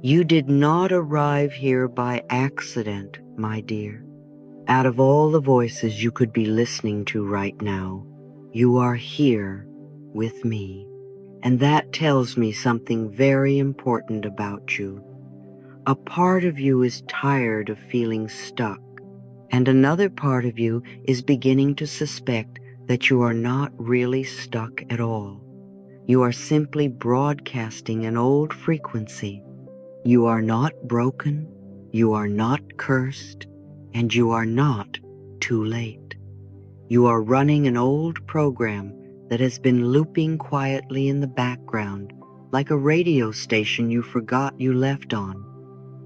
You did not arrive here by accident, my dear. Out of all the voices you could be listening to right now, you are here with me. And that tells me something very important about you. A part of you is tired of feeling stuck, and another part of you is beginning to suspect that you are not really stuck at all. You are simply broadcasting an old frequency. You are not broken, you are not cursed, and you are not too late. You are running an old program that has been looping quietly in the background, like a radio station you forgot you left on.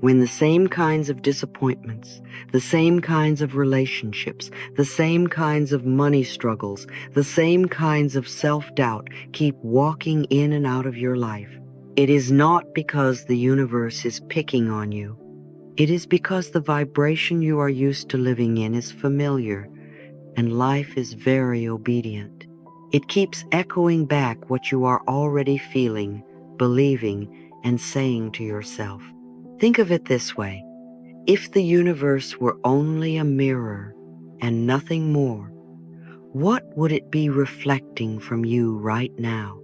When the same kinds of disappointments, the same kinds of relationships, the same kinds of money struggles, the same kinds of self-doubt keep walking in and out of your life, it is not because the universe is picking on you. It is because the vibration you are used to living in is familiar, and life is very obedient. It keeps echoing back what you are already feeling, believing, and saying to yourself. Think of it this way. If the universe were only a mirror and nothing more, what would it be reflecting from you right now?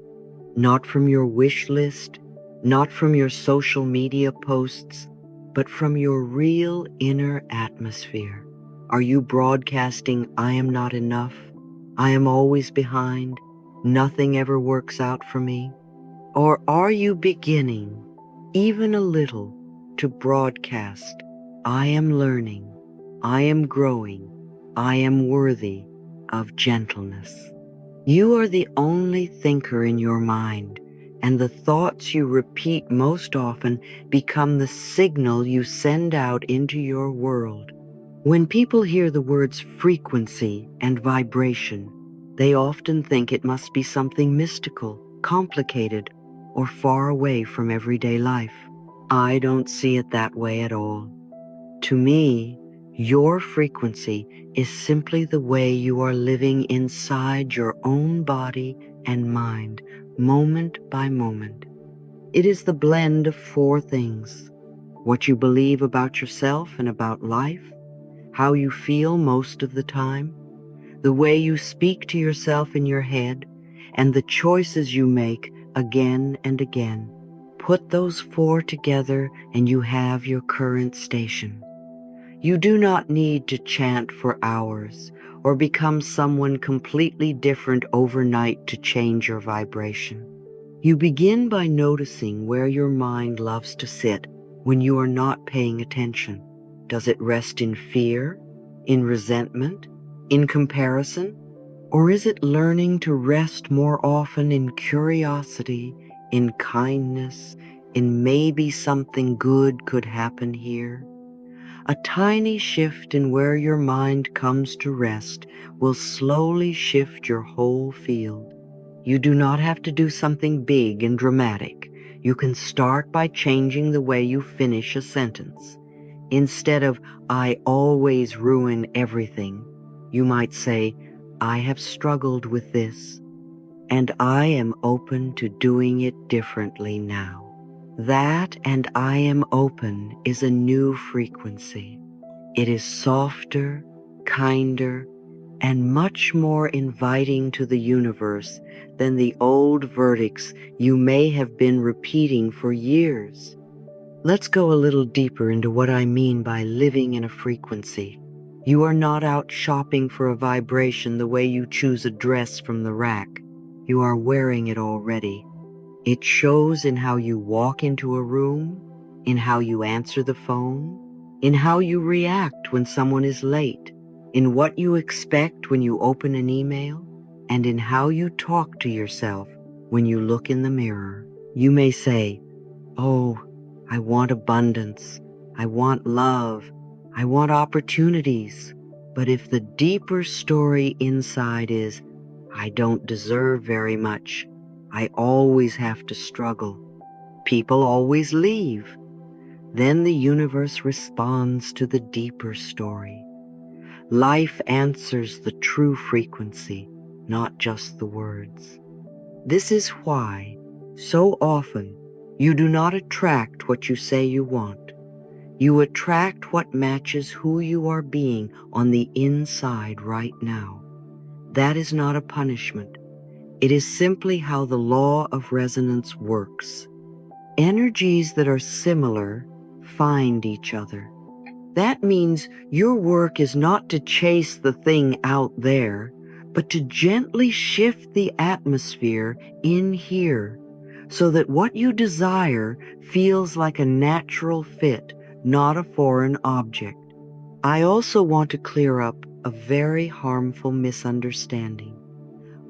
Not from your wish list, not from your social media posts, but from your real inner atmosphere. Are you broadcasting, I am not enough, I am always behind, nothing ever works out for me? Or are you beginning, even a little, to broadcast, I am learning, I am growing, I am worthy of gentleness? You are the only thinker in your mind, and the thoughts you repeat most often become the signal you send out into your world. When people hear the words frequency and vibration, they often think it must be something mystical, complicated, or far away from everyday life. I don't see it that way at all. To me, your frequency is simply the way you are living inside your own body and mind, moment by moment. It is the blend of four things: what you believe about yourself and about life, how you feel most of the time, the way you speak to yourself in your head, and the choices you make again and again. Put those four together and you have your current station. You do not need to chant for hours or become someone completely different overnight to change your vibration. You begin by noticing where your mind loves to sit when you are not paying attention. Does it rest in fear, in resentment, in comparison? Or is it learning to rest more often in curiosity, in kindness, in maybe something good could happen here? A tiny shift in where your mind comes to rest will slowly shift your whole field. You do not have to do something big and dramatic. You can start by changing the way you finish a sentence. Instead of, I always ruin everything, you might say, I have struggled with this, and I am open to doing it differently now. That and I am open is a new frequency. It is softer, kinder, and much more inviting to the universe than the old verdicts you may have been repeating for years. Let's go a little deeper into what I mean by living in a frequency. You are not out shopping for a vibration the way you choose a dress from the rack. You are wearing it already. It shows in how you walk into a room, in how you answer the phone, in how you react when someone is late, in what you expect when you open an email, and in how you talk to yourself when you look in the mirror. You may say, oh, I want abundance, I want love, I want opportunities. But if the deeper story inside is, I don't deserve very much, I always have to struggle, people always leave, then the universe responds to the deeper story. Life answers the true frequency, not just the words. This is why, so often, You do not attract what you say you want. You attract what matches who you are being on the inside right now. That is not a punishment. It is simply how the law of resonance works. Energies that are similar find each other. That means your work is not to chase the thing out there, but to gently shift the atmosphere in here so that what you desire feels like a natural fit, not a foreign object. I also want to clear up a very harmful misunderstanding.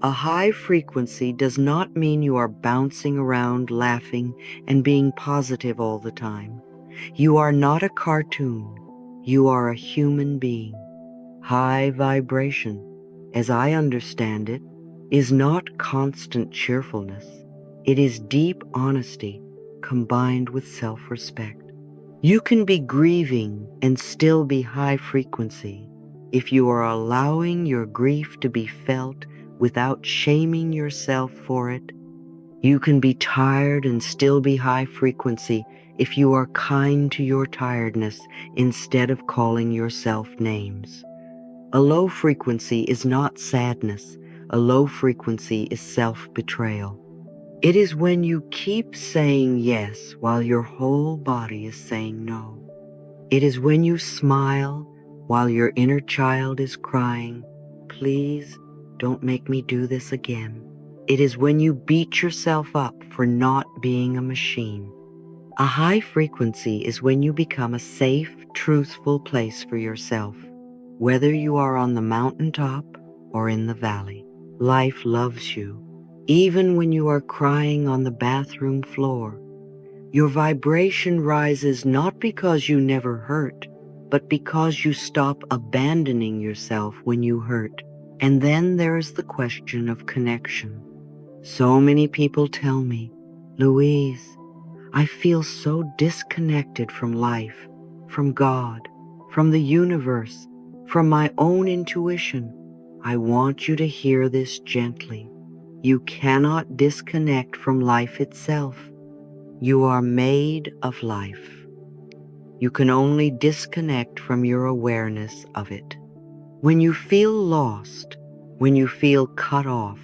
A high frequency does not mean you are bouncing around, laughing, and being positive all the time. You are not a cartoon. You are a human being. High vibration, as I understand it, is not constant cheerfulness. It is deep honesty combined with self-respect. You can be grieving and still be high frequency if you are allowing your grief to be felt without shaming yourself for it. You can be tired and still be high frequency if you are kind to your tiredness instead of calling yourself names. A low frequency is not sadness. A low frequency is self-betrayal. It is when you keep saying yes while your whole body is saying no. It is when you smile while your inner child is crying, "Please don't make me do this again." It is when you beat yourself up for not being a machine. A high frequency is when you become a safe, truthful place for yourself, whether you are on the mountaintop or in the valley. Life loves you, even when you are crying on the bathroom floor. Your vibration rises not because you never hurt, but because you stop abandoning yourself when you hurt. And then there is the question of connection. So many people tell me, "Louise, I feel so disconnected from life, from God, from the universe, from my own intuition." I want you to hear this gently. You cannot disconnect from life itself. You are made of life. You can only disconnect from your awareness of it. When you feel lost, when you feel cut off,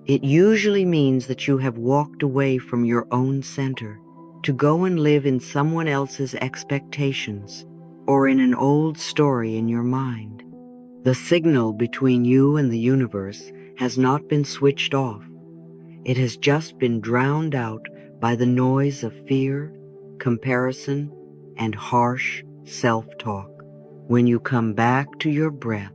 it usually means that you have walked away from your own center to go and live in someone else's expectations or in an old story in your mind. The signal between you and the universe has not been switched off. It has just been drowned out by the noise of fear, comparison, and harsh self-talk. When you come back to your breath,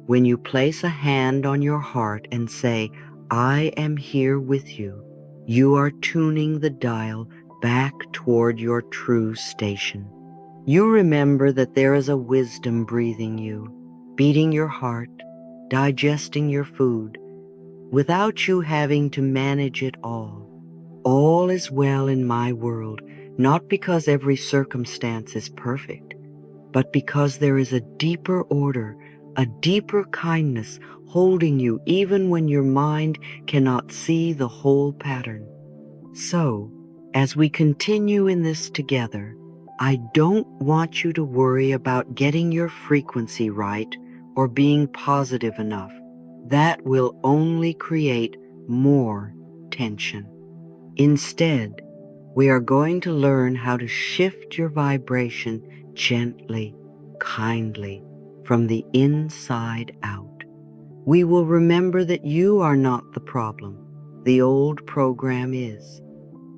when you place a hand on your heart and say, "I am here with you," you are tuning the dial back toward your true station. You remember that there is a wisdom breathing you, beating your heart, digesting your food, without you having to manage it all. All is well in my world, not because every circumstance is perfect, but because there is a deeper order, a deeper kindness holding you even when your mind cannot see the whole pattern. So, as we continue in this together, I don't want you to worry about getting your frequency right or being positive enough. That will only create more tension. Instead, we are going to learn how to shift your vibration gently, kindly, from the inside out. We will remember that you are not the problem. The old program is.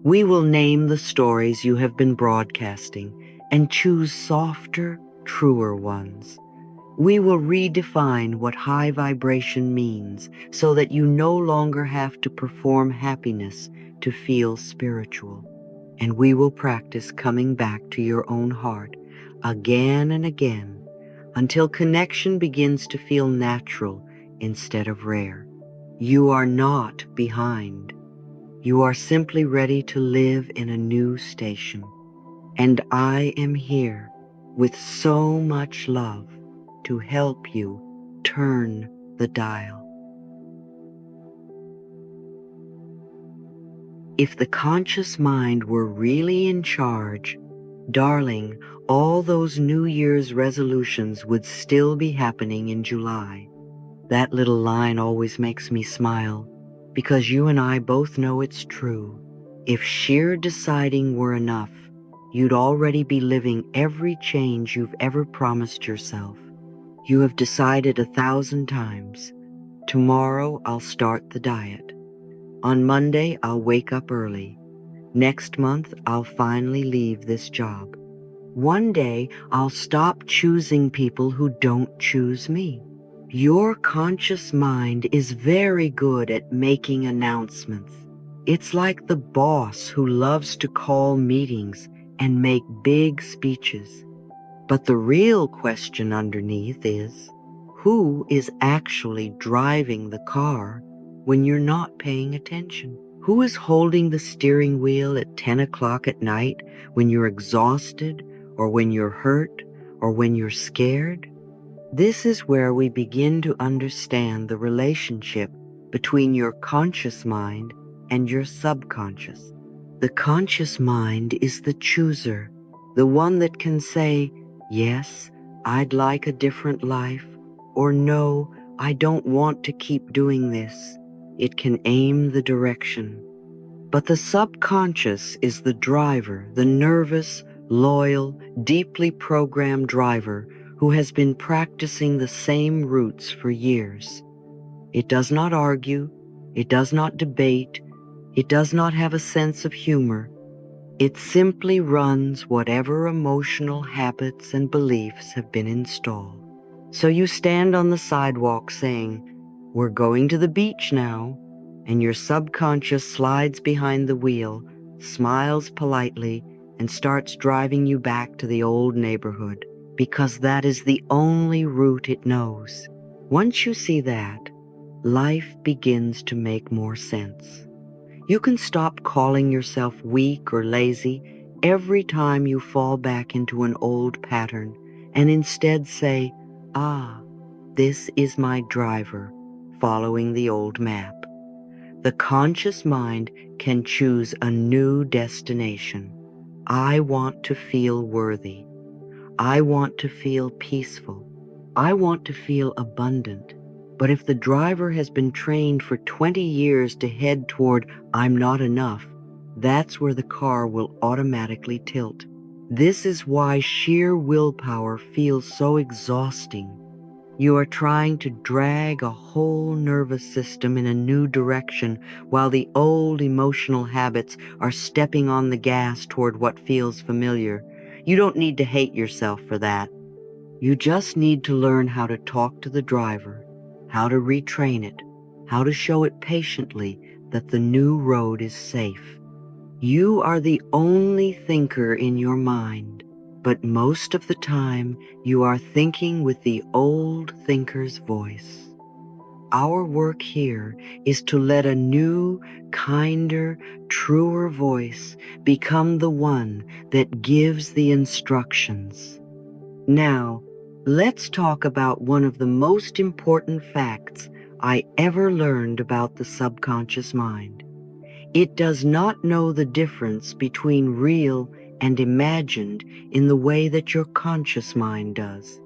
We will name the stories you have been broadcasting and choose softer, truer ones. We will redefine what high vibration means so that you no longer have to perform happiness to feel spiritual. And we will practice coming back to your own heart again and again until connection begins to feel natural instead of rare. You are not behind. You are simply ready to live in a new station. And I am here with so much love to help you turn the dial. If the conscious mind were really in charge, darling, all those New Year's resolutions would still be happening in July. That little line always makes me smile, because you and I both know it's true. If sheer deciding were enough, you'd already be living every change you've ever promised yourself. You have decided 1,000 times. Tomorrow I'll start the diet. On Monday I'll wake up early. Next month I'll finally leave this job. One day I'll stop choosing people who don't choose me. Your conscious mind is very good at making announcements. It's like the boss who loves to call meetings and make big speeches. But the real question underneath is, who is actually driving the car when you're not paying attention? Who is holding the steering wheel at 10 o'clock at night when you're exhausted, or when you're hurt, or when you're scared? This is where we begin to understand the relationship between your conscious mind and your subconscious. The conscious mind is the chooser, the one that can say, yes, I'd like a different life, or no, I don't want to keep doing this. It can aim the direction. But the subconscious is the driver, the nervous, loyal, deeply programmed driver who has been practicing the same routes for years. It does not argue, it does not debate, it does not have a sense of humor. It simply runs whatever emotional habits and beliefs have been installed. So you stand on the sidewalk saying, "We're going to the beach now," and your subconscious slides behind the wheel, smiles politely, and starts driving you back to the old neighborhood, because that is the only route it knows. Once you see that, life begins to make more sense. You can stop calling yourself weak or lazy every time you fall back into an old pattern and instead say, "Ah, this is my driver, following the old map." The conscious mind can choose a new destination. I want to feel worthy. I want to feel peaceful. I want to feel abundant. But if the driver has been trained for 20 years to head toward "I'm not enough," that's where the car will automatically tilt. This is why sheer willpower feels so exhausting. You are trying to drag a whole nervous system in a new direction while the old emotional habits are stepping on the gas toward what feels familiar. You don't need to hate yourself for that. You just need to learn how to talk to the driver, how to retrain it, how to show it patiently that the new road is safe. You are the only thinker in your mind, but most of the time you are thinking with the old thinker's voice. Our work here is to let a new, kinder, truer voice become the one that gives the instructions. Now, let's talk about one of the most important facts I ever learned about the subconscious mind. It does not know the difference between real and imagined in the way that your conscious mind does.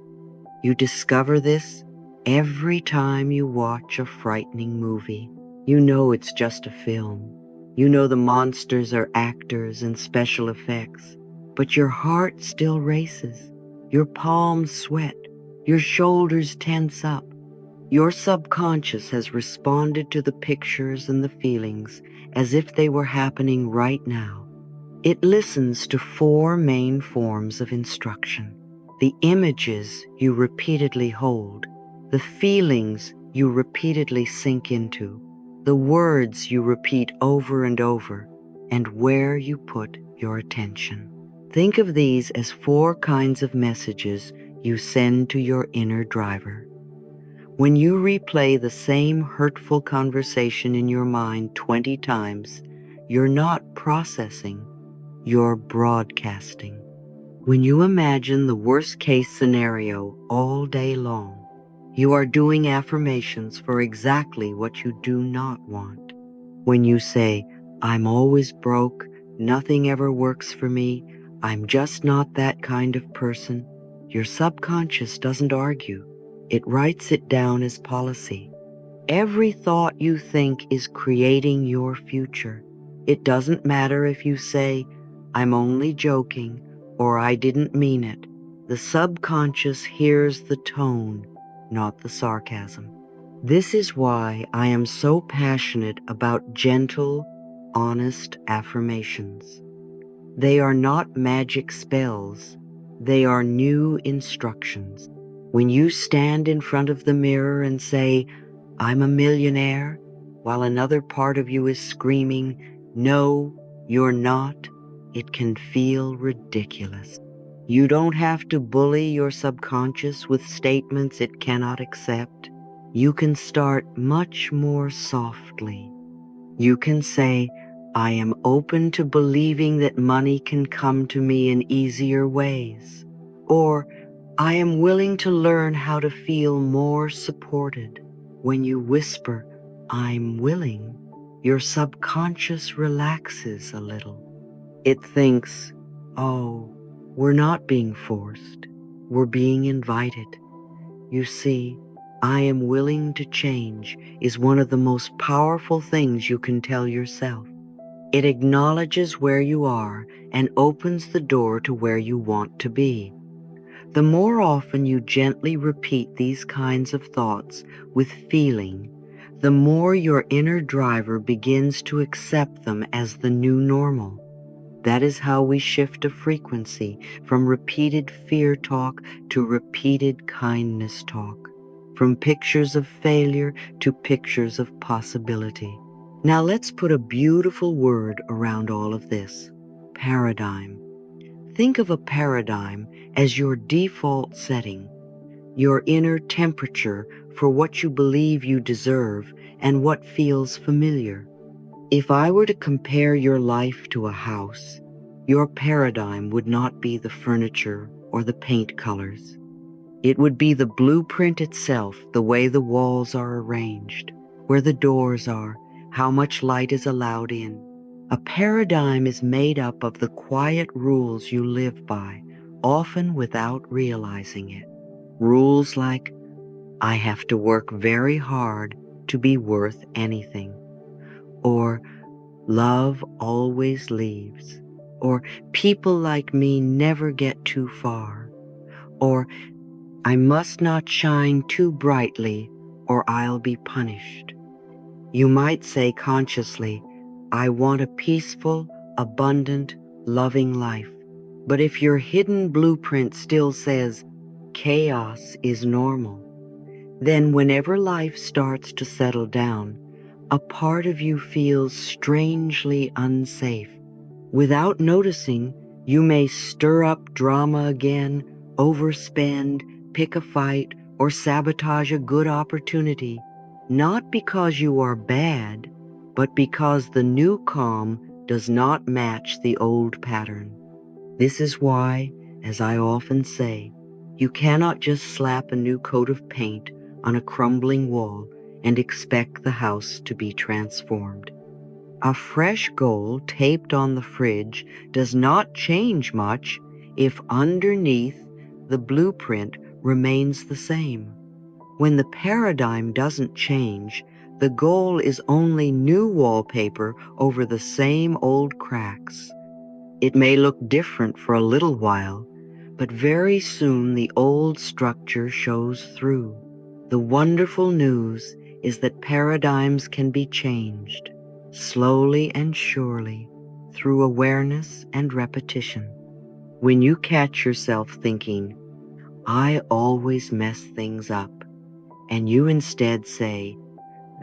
You discover this every time you watch a frightening movie. You know it's just a film. You know the monsters are actors and special effects, but your heart still races. Your palms sweat. Your shoulders tense up. Your subconscious has responded to the pictures and the feelings as if they were happening right now. It listens to 4 main forms of instruction: the images you repeatedly hold, the feelings you repeatedly sink into, the words you repeat over and over, and where you put your attention. Think of these as 4 kinds of messages you send to your inner driver. When you replay the same hurtful conversation in your mind 20 times, you're not processing, you're broadcasting. When you imagine the worst-case scenario all day long, you are doing affirmations for exactly what you do not want. When you say, I'm always broke, nothing ever works for me, I'm just not that kind of person, your subconscious doesn't argue. It writes it down as policy. Every thought you think is creating your future. It doesn't matter if you say, I'm only joking, or I didn't mean it. The subconscious hears the tone, not the sarcasm. This is why I am so passionate about gentle, honest affirmations. They are not magic spells. They are new instructions. When you stand in front of the mirror and say, I'm a millionaire, while another part of you is screaming, no, you're not, it can feel ridiculous. You don't have to bully your subconscious with statements it cannot accept. You can start much more softly. You can say, I am open to believing that money can come to me in easier ways. Or, I am willing to learn how to feel more supported. When you whisper, I'm willing, your subconscious relaxes a little. It thinks, oh, we're not being forced. We're being invited. You see, I am willing to change is one of the most powerful things you can tell yourself. It acknowledges where you are and opens the door to where you want to be. The more often you gently repeat these kinds of thoughts with feeling, the more your inner driver begins to accept them as the new normal. That is how we shift a frequency from repeated fear talk to repeated kindness talk, from pictures of failure to pictures of possibility. Now let's put a beautiful word around all of this: paradigm. Think of a paradigm as your default setting, your inner temperature for what you believe you deserve and what feels familiar. If I were to compare your life to a house, your paradigm would not be the furniture or the paint colors. It would be the blueprint itself, the way the walls are arranged, where the doors are, how much light is allowed in. A paradigm is made up of the quiet rules you live by, often without realizing it. Rules like, I have to work very hard to be worth anything, or love always leaves, or people like me never get too far, or I must not shine too brightly or I'll be punished. You might say consciously, I want a peaceful, abundant, loving life. But if your hidden blueprint still says chaos is normal, then whenever life starts to settle down, a part of you feels strangely unsafe. Without noticing, you may stir up drama again, overspend, pick a fight, or sabotage a good opportunity, not because you are bad, but because the new calm does not match the old pattern. This is why, as I often say, you cannot just slap a new coat of paint on a crumbling wall and expect the house to be transformed. A fresh goal taped on the fridge does not change much if underneath the blueprint remains the same. When the paradigm doesn't change, the goal is only new wallpaper over the same old cracks. It may look different for a little while, but very soon the old structure shows through. The wonderful news is that paradigms can be changed, slowly and surely, through awareness and repetition. When you catch yourself thinking, I always mess things up, and you instead say,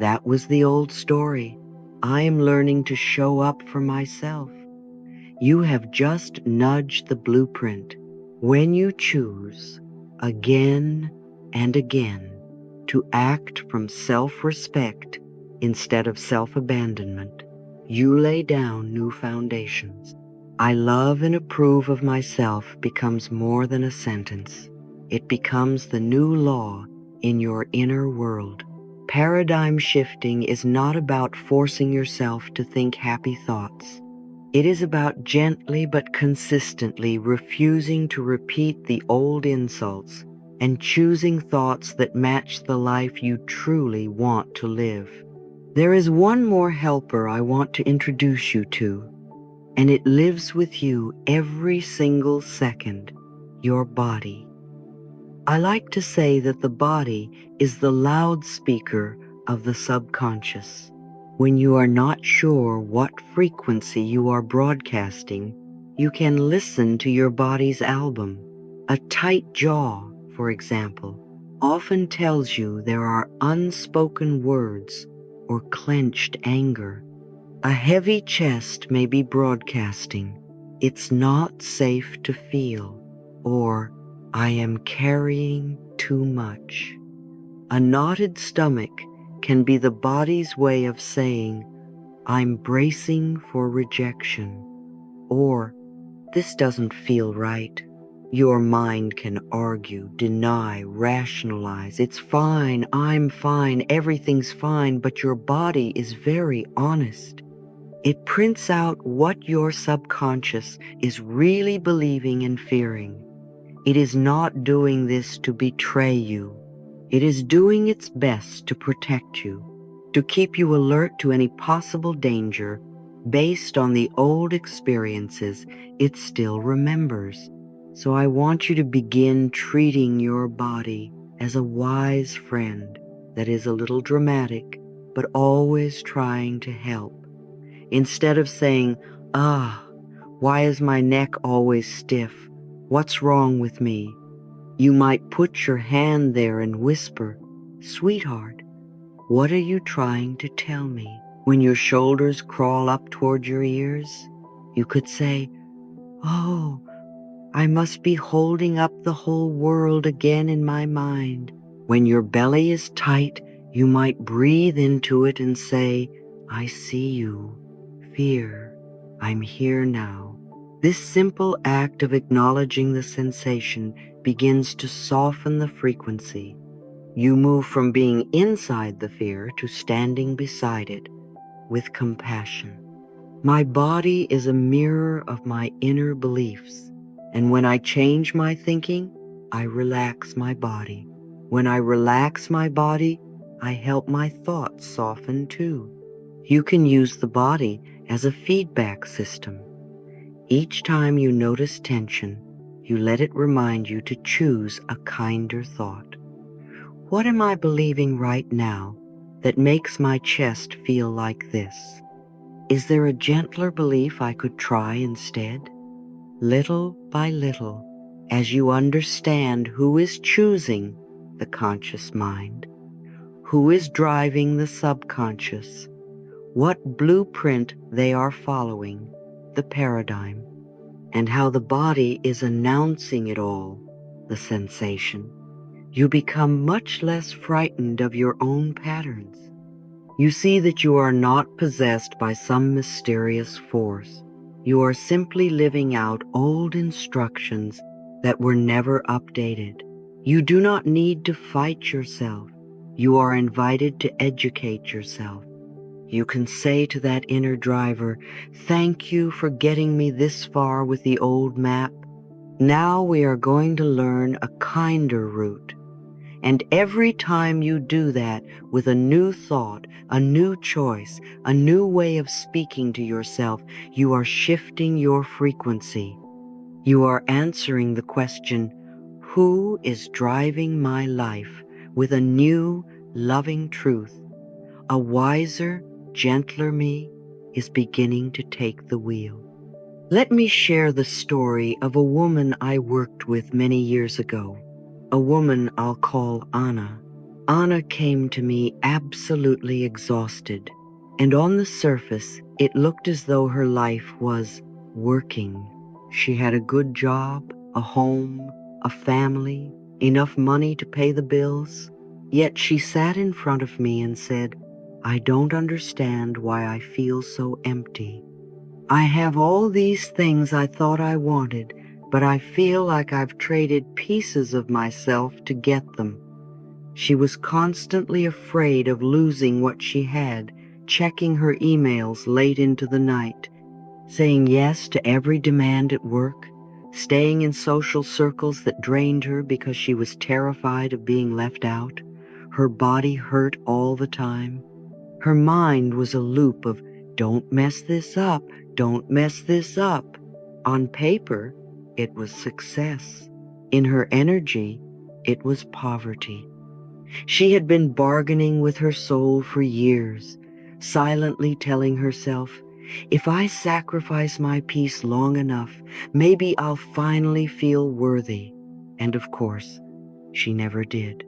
that was the old story. I am learning to show up for myself. You have just nudged the blueprint. When you choose, again and again, to act from self-respect instead of self-abandonment, you lay down new foundations. I love and approve of myself becomes more than a sentence. It becomes the new law in your inner world. Paradigm shifting is not about forcing yourself to think happy thoughts. It is about gently but consistently refusing to repeat the old insults and choosing thoughts that match the life you truly want to live. There is one more helper I want to introduce you to, and it lives with you every single second: your body. I like to say that the body is the loudspeaker of the subconscious. When you are not sure what frequency you are broadcasting, you can listen to your body's album. A tight jaw, for example, often tells you there are unspoken words or clenched anger. A heavy chest may be broadcasting, "It's not safe to feel," or "I am carrying too much." A knotted stomach can be the body's way of saying, "I'm bracing for rejection," or "This doesn't feel right." Your mind can argue, deny, rationalize. "It's fine, I'm fine, everything's fine," but your body is very honest. It prints out what your subconscious is really believing and fearing. It is not doing this to betray you. It is doing its best to protect you, to keep you alert to any possible danger based on the old experiences it still remembers. So I want you to begin treating your body as a wise friend that is a little dramatic, but always trying to help. Instead of saying, why is my neck always stiff? What's wrong with me?" You might put your hand there and whisper, "Sweetheart, what are you trying to tell me?" When your shoulders crawl up toward your ears, you could say, "Oh, I must be holding up the whole world again in my mind." When your belly is tight, you might breathe into it and say, "I see you. Fear, I'm here now." This simple act of acknowledging the sensation begins to soften the frequency. You move from being inside the fear to standing beside it with compassion. My body is a mirror of my inner beliefs, and when I change my thinking, I relax my body. When I relax my body, I help my thoughts soften too. You can use the body as a feedback system. Each time you notice tension, you let it remind you to choose a kinder thought. What am I believing right now that makes my chest feel like this? Is there a gentler belief I could try instead? Little by little, as you understand who is choosing the conscious mind, who is driving the subconscious, what blueprint they are following, the paradigm, and how the body is announcing it all, the sensation, you become much less frightened of your own patterns. You see that you are not possessed by some mysterious force. You are simply living out old instructions that were never updated. You do not need to fight yourself. You are invited to educate yourself. You can say to that inner driver, "Thank you for getting me this far with the old map. Now we are going to learn a kinder route." And every time you do that with a new thought, a new choice, a new way of speaking to yourself, you are shifting your frequency. You are answering the question, "Who is driving my life?" with a new, loving truth. A wiser, gentler me is beginning to take the wheel. Let me share the story of a woman I worked with many years ago. A woman I'll call Anna. Anna came to me absolutely exhausted, and on the surface, it looked as though her life was working. She had a good job, a home, a family, enough money to pay the bills. Yet she sat in front of me and said, "I don't understand why I feel so empty. I have all these things I thought I wanted, but I feel like I've traded pieces of myself to get them. She was constantly afraid of losing what she had, checking her emails late into the night, saying yes to every demand at work, staying in social circles that drained her because she was terrified of being left out. Her body hurt all the time. Her mind was a loop of, don't mess this up, don't mess this up. On paper, it was success. In her energy, it was poverty. She had been bargaining with her soul for years, silently telling herself, if I sacrifice my peace long enough, maybe I'll finally feel worthy. And of course, she never did.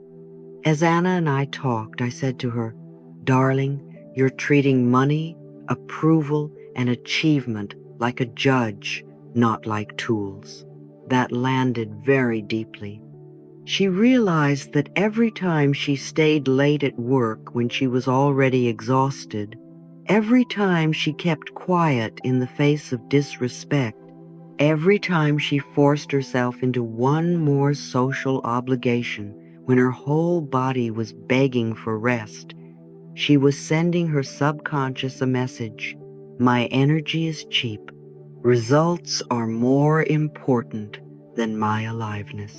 As Anna and I talked, I said to her, darling, you're treating money, approval, and achievement like a judge, not like tools. That landed very deeply. She realized that every time she stayed late at work when she was already exhausted, every time she kept quiet in the face of disrespect, every time she forced herself into one more social obligation when her whole body was begging for rest, she was sending her subconscious a message: my energy is cheap. Results are more important than my aliveness.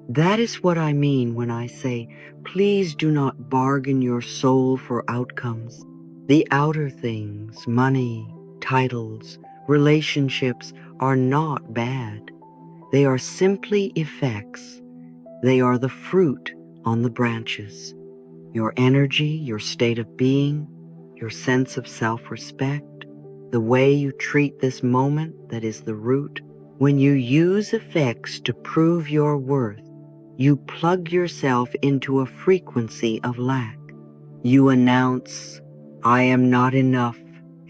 That is what I mean when I say, please do not bargain your soul for outcomes. The outer things, money, titles, relationships, are not bad. They are simply effects. They are the fruit on the branches. Your energy, your state of being, your sense of self-respect, the way you treat this moment that is the root. When you use effects to prove your worth, you plug yourself into a frequency of lack. You announce, I am not enough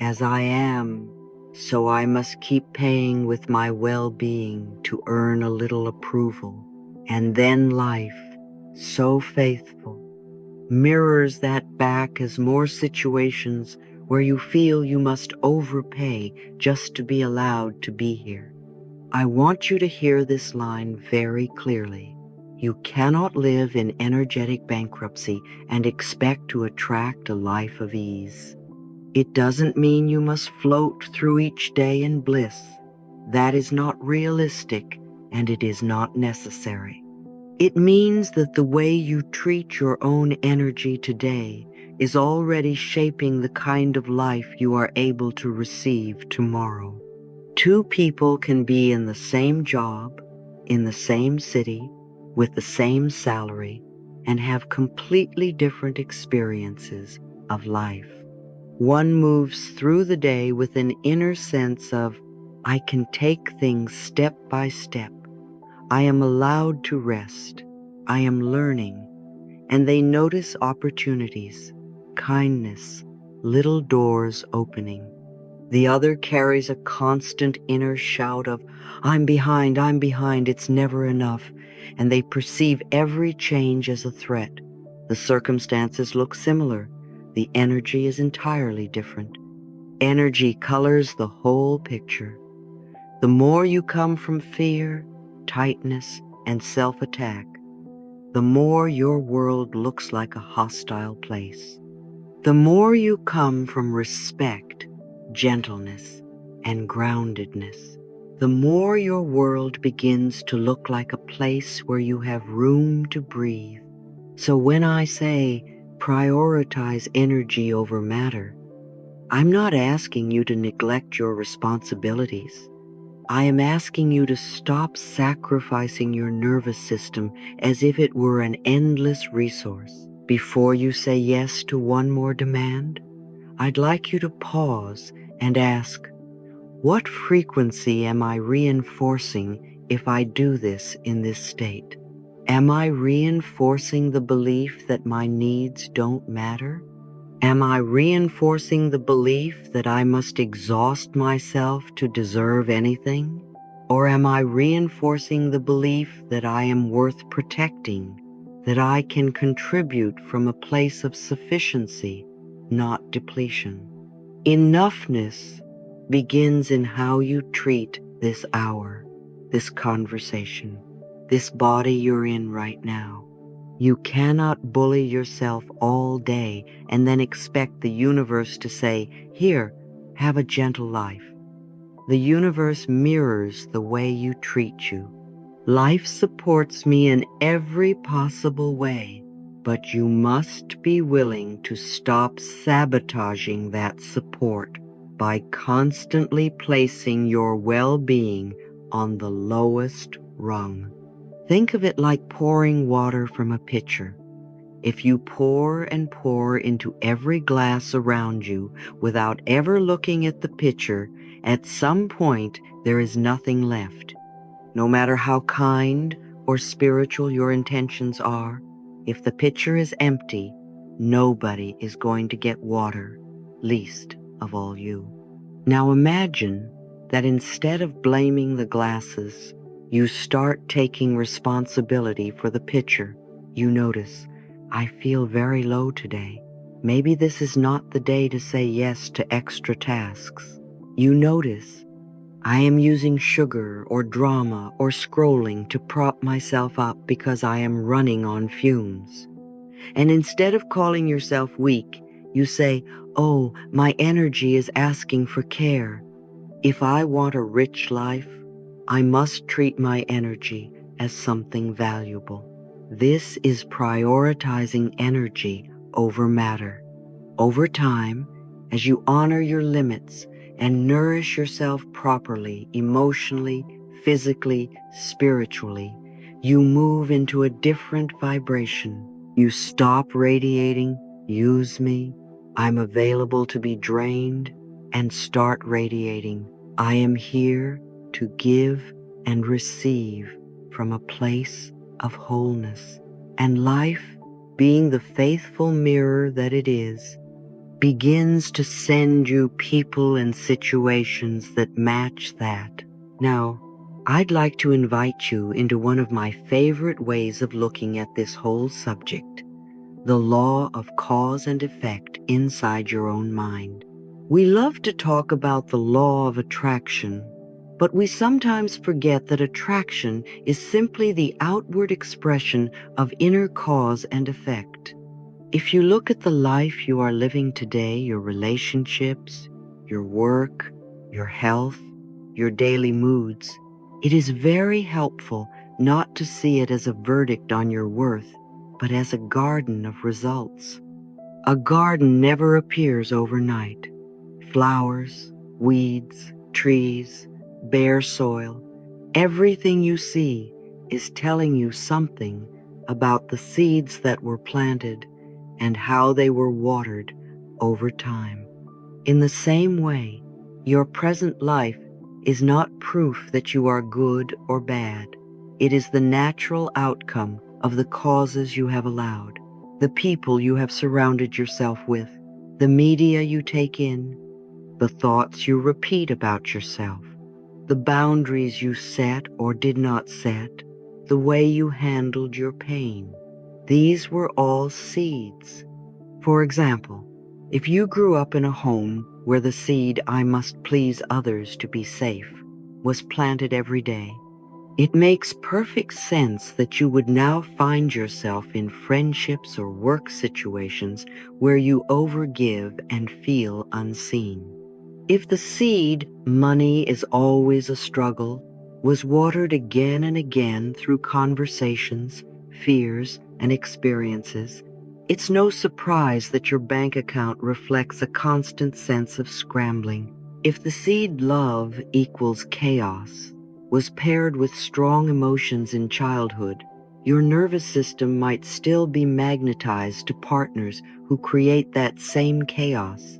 as I am, so I must keep paying with my well-being to earn a little approval. And then life, so faithful, mirrors that back as more situations where you feel you must overpay just to be allowed to be here. I want you to hear this line very clearly. You cannot live in energetic bankruptcy and expect to attract a life of ease. It doesn't mean you must float through each day in bliss. That is not realistic, and it is not necessary. It means that the way you treat your own energy today is already shaping the kind of life you are able to receive tomorrow. Two people can be in the same job, in the same city, with the same salary, and have completely different experiences of life. One moves through the day with an inner sense of, I can take things step by step. I am allowed to rest. I am learning. And they notice opportunities, kindness, little doors opening. The other carries a constant inner shout of, I'm behind, it's never enough, and they perceive every change as a threat. The circumstances look similar. The energy is entirely different. Energy colors the whole picture. The more you come from fear, tightness, and self-attack, the more your world looks like a hostile place. The more you come from respect, gentleness, and groundedness, the more your world begins to look like a place where you have room to breathe. So when I say prioritize energy over matter, I'm not asking you to neglect your responsibilities. I am asking you to stop sacrificing your nervous system as if it were an endless resource. Before you say yes to one more demand, I'd like you to pause and ask, what frequency am I reinforcing if I do this in this state? Am I reinforcing the belief that my needs don't matter? Am I reinforcing the belief that I must exhaust myself to deserve anything? Or am I reinforcing the belief that I am worth protecting, that I can contribute from a place of sufficiency, not depletion? Enoughness begins in how you treat this hour, this conversation, this body you're in right now. You cannot bully yourself all day and then expect the universe to say, "Here, have a gentle life." The universe mirrors the way you treat you. Life supports me in every possible way, but you must be willing to stop sabotaging that support by constantly placing your well-being on the lowest rung. Think of it like pouring water from a pitcher. If you pour and pour into every glass around you without ever looking at the pitcher, at some point there is nothing left. No matter how kind or spiritual your intentions are, if the pitcher is empty, nobody is going to get water, least of all you. Now imagine that instead of blaming the glasses, you start taking responsibility for the pitcher. You notice, "I feel very low today. Maybe this is not the day to say yes to extra tasks." You notice, "I am using sugar or drama or scrolling to prop myself up because I am running on fumes." And instead of calling yourself weak, you say, "Oh, my energy is asking for care. If I want a rich life, I must treat my energy as something valuable." This is prioritizing energy over matter. Over time, as you honor your limits and nourish yourself properly, emotionally, physically, spiritually, you move into a different vibration. You stop radiating, "Use me, I'm available to be drained," and start radiating, "I am here to give and receive from a place of wholeness." And life, being the faithful mirror that it is, begins to send you people and situations that match that. Now, I'd like to invite you into one of my favorite ways of looking at this whole subject, the law of cause and effect inside your own mind. We love to talk about the law of attraction, but we sometimes forget that attraction is simply the outward expression of inner cause and effect. If you look at the life you are living today, your relationships, your work, your health, your daily moods, it is very helpful not to see it as a verdict on your worth, but as a garden of results. A garden never appears overnight. Flowers, weeds, trees, bare soil, everything you see is telling you something about the seeds that were planted and how they were watered over time. In the same way, your present life is not proof that you are good or bad. It is the natural outcome of the causes you have allowed, the people you have surrounded yourself with, the media you take in, the thoughts you repeat about yourself, the boundaries you set or did not set, the way you handled your pain. These were all seeds. For example, if you grew up in a home where the seed "I must please others to be safe" was planted every day, it makes perfect sense that you would now find yourself in friendships or work situations where you overgive and feel unseen. If the seed "money is always a struggle" was watered again and again through conversations, fears, and experiences, it's no surprise that your bank account reflects a constant sense of scrambling. If the seed "love equals chaos" was paired with strong emotions in childhood, your nervous system might still be magnetized to partners who create that same chaos,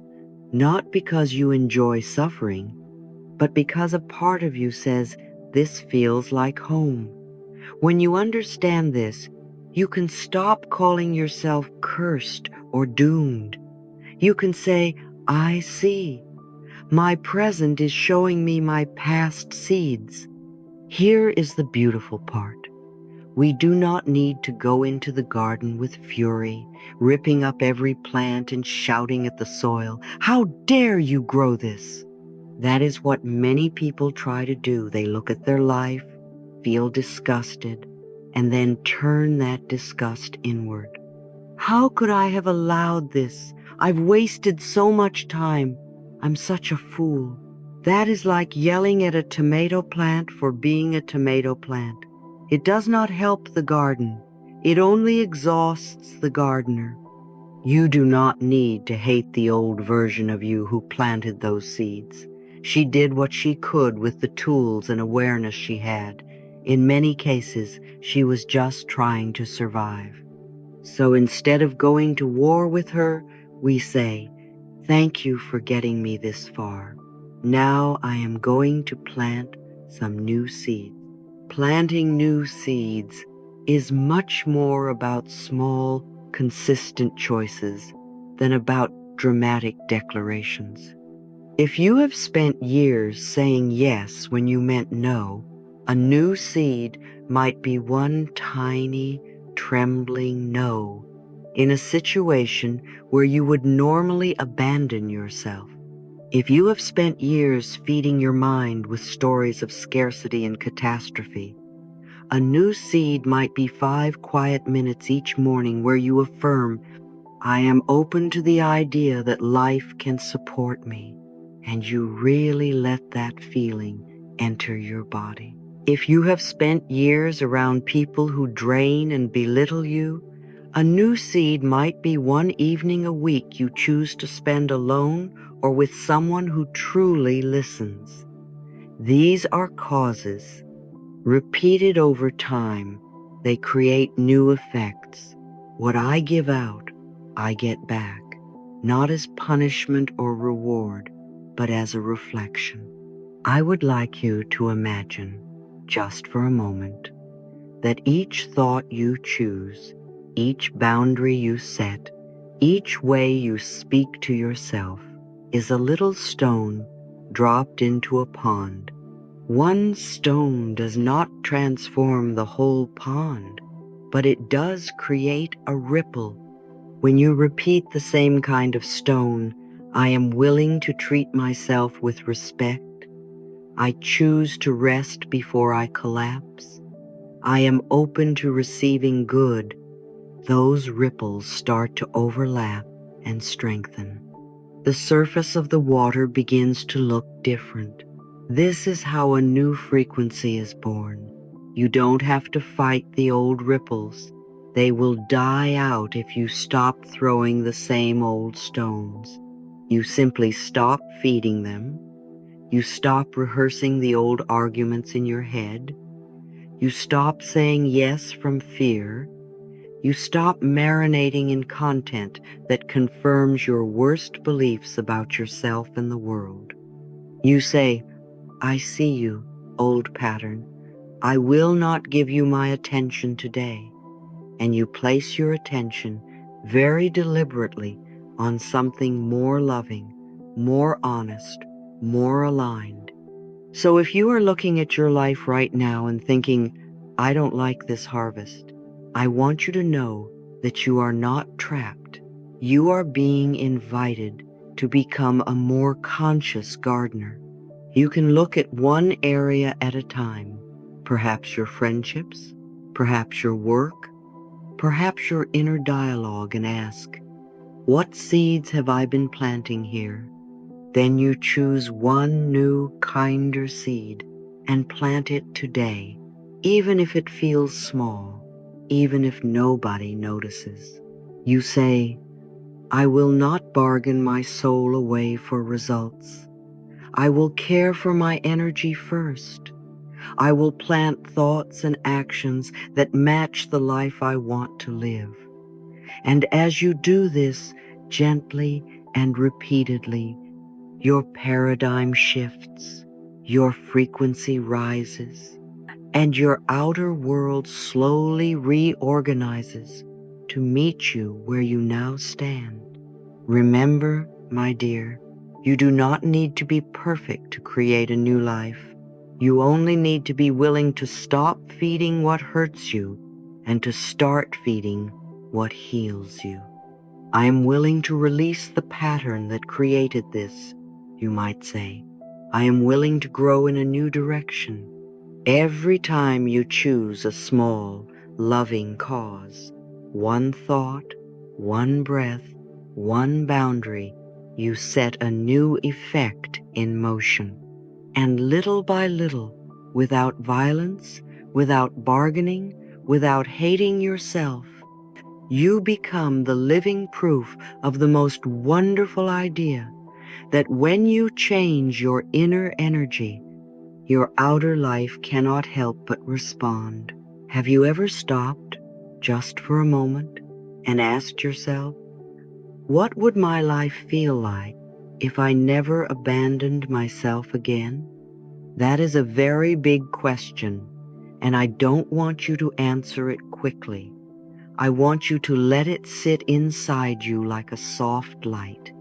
not because you enjoy suffering, but because a part of you says, "This feels like home." When you understand this, you can stop calling yourself cursed or doomed. You can say, "I see. My present is showing me my past seeds." Here is the beautiful part. We do not need to go into the garden with fury, ripping up every plant and shouting at the soil, "How dare you grow this?" That is what many people try to do. They look at their life, feel disgusted, and then turn that disgust inward. How could I have allowed this? I've wasted so much time. I'm such a fool. That is like yelling at a tomato plant for being a tomato plant. It does not help the garden. It only exhausts the gardener. You do not need to hate the old version of you who planted those seeds. She did what she could with the tools and awareness she had. In many cases, she was just trying to survive. So instead of going to war with her, we say, "Thank you for getting me this far. Now I am going to plant some new seeds." Planting new seeds is much more about small, consistent choices than about dramatic declarations. If you have spent years saying yes when you meant no, a new seed might be one tiny, trembling no in a situation where you would normally abandon yourself. If you have spent years feeding your mind with stories of scarcity and catastrophe, a new seed might be 5 quiet minutes each morning where you affirm, "I am open to the idea that life can support me," and you really let that feeling enter your body. If you have spent years around people who drain and belittle you, a new seed might be one evening a week you choose to spend alone or with someone who truly listens. These are causes. Repeated over time, they create new effects. What I give out, I get back, not as punishment or reward, but as a reflection. I would like you to imagine, just for a moment, that each thought you choose, each boundary you set, each way you speak to yourself is a little stone dropped into a pond. One stone does not transform the whole pond, but it does create a ripple. When you repeat the same kind of stone, "I am willing to treat myself with respect. I choose to rest before I collapse. I am open to receiving good," those ripples start to overlap and strengthen. The surface of the water begins to look different. This is how a new frequency is born. You don't have to fight the old ripples. They will die out if you stop throwing the same old stones. You simply stop feeding them. You stop rehearsing the old arguments in your head. You stop saying yes from fear. You stop marinating in content that confirms your worst beliefs about yourself and the world. You say, "I see you, old pattern. I will not give you my attention today." And you place your attention very deliberately on something more loving, more honest, more aligned. So if you are looking at your life right now and thinking, "I don't like this harvest," I want you to know that you are not trapped. You are being invited to become a more conscious gardener. You can look at one area at a time, perhaps your friendships, perhaps your work, perhaps your inner dialogue, and ask, "What seeds have I been planting here?" Then you choose one new, kinder seed and plant it today, even if it feels small, even if nobody notices. You say, "I will not bargain my soul away for results. I will care for my energy first. I will plant thoughts and actions that match the life I want to live." And as you do this gently and repeatedly, your paradigm shifts, your frequency rises, and your outer world slowly reorganizes to meet you where you now stand. Remember, my dear, you do not need to be perfect to create a new life. You only need to be willing to stop feeding what hurts you and to start feeding what heals you. I am willing to release the pattern that created this, you might say. I am willing to grow in a new direction. Every time you choose a small, loving cause. One thought, one breath, one boundary, you set a new effect in motion. And little by little, without violence, without bargaining, without hating yourself, you become the living proof of the most wonderful idea that when you change your inner energy, your outer life cannot help but respond. Have you ever stopped, just for a moment, and asked yourself, what would my life feel like if I never abandoned myself again? That is a very big question, and I don't want you to answer it quickly. I want you to let it sit inside you like a soft light.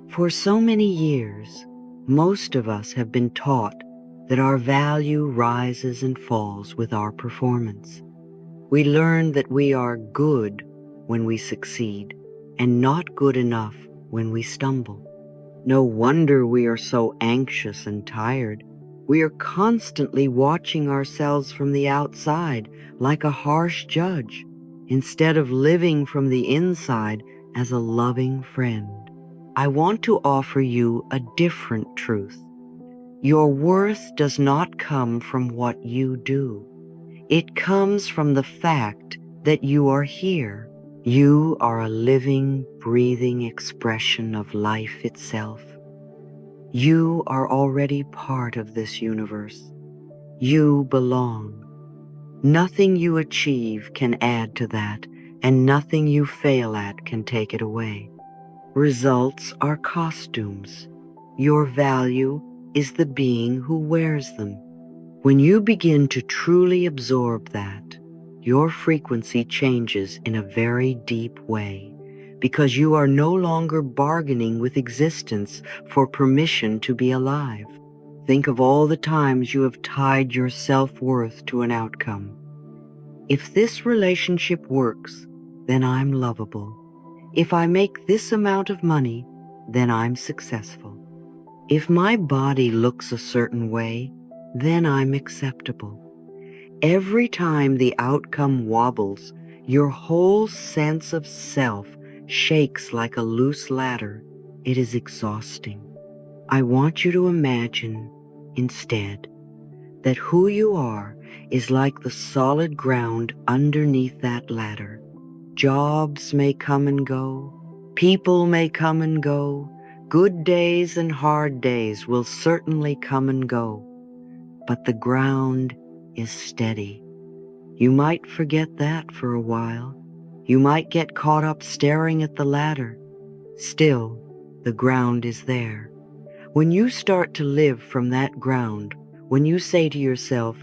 For so many years, most of us have been taught that our value rises and falls with our performance. We learn that we are good when we succeed and not good enough when we stumble. No wonder we are so anxious and tired. We are constantly watching ourselves from the outside like a harsh judge, instead of living from the inside as a loving friend. I want to offer you a different truth. Your worth does not come from what you do. It comes from the fact that you are here. You are a living, breathing expression of life itself. You are already part of this universe. You belong. Nothing you achieve can add to that, and nothing you fail at can take it away. Results are costumes. Your value is the being who wears them. When you begin to truly absorb that, your frequency changes in a very deep way, because you are no longer bargaining with existence for permission to be alive. Think of all the times you have tied your self-worth to an outcome. If this relationship works, then I'm lovable. If I make this amount of money, then I'm successful. If my body looks a certain way, then I'm acceptable. Every time the outcome wobbles, your whole sense of self shakes like a loose ladder. It is exhausting. I want you to imagine, instead, that who you are is like the solid ground underneath that ladder. Jobs may come and go, people may come and go, good days and hard days will certainly come and go, but the ground is steady. You might forget that for a while. You might get caught up staring at the ladder. Still, the ground is there. When you start to live from that ground, when you say to yourself,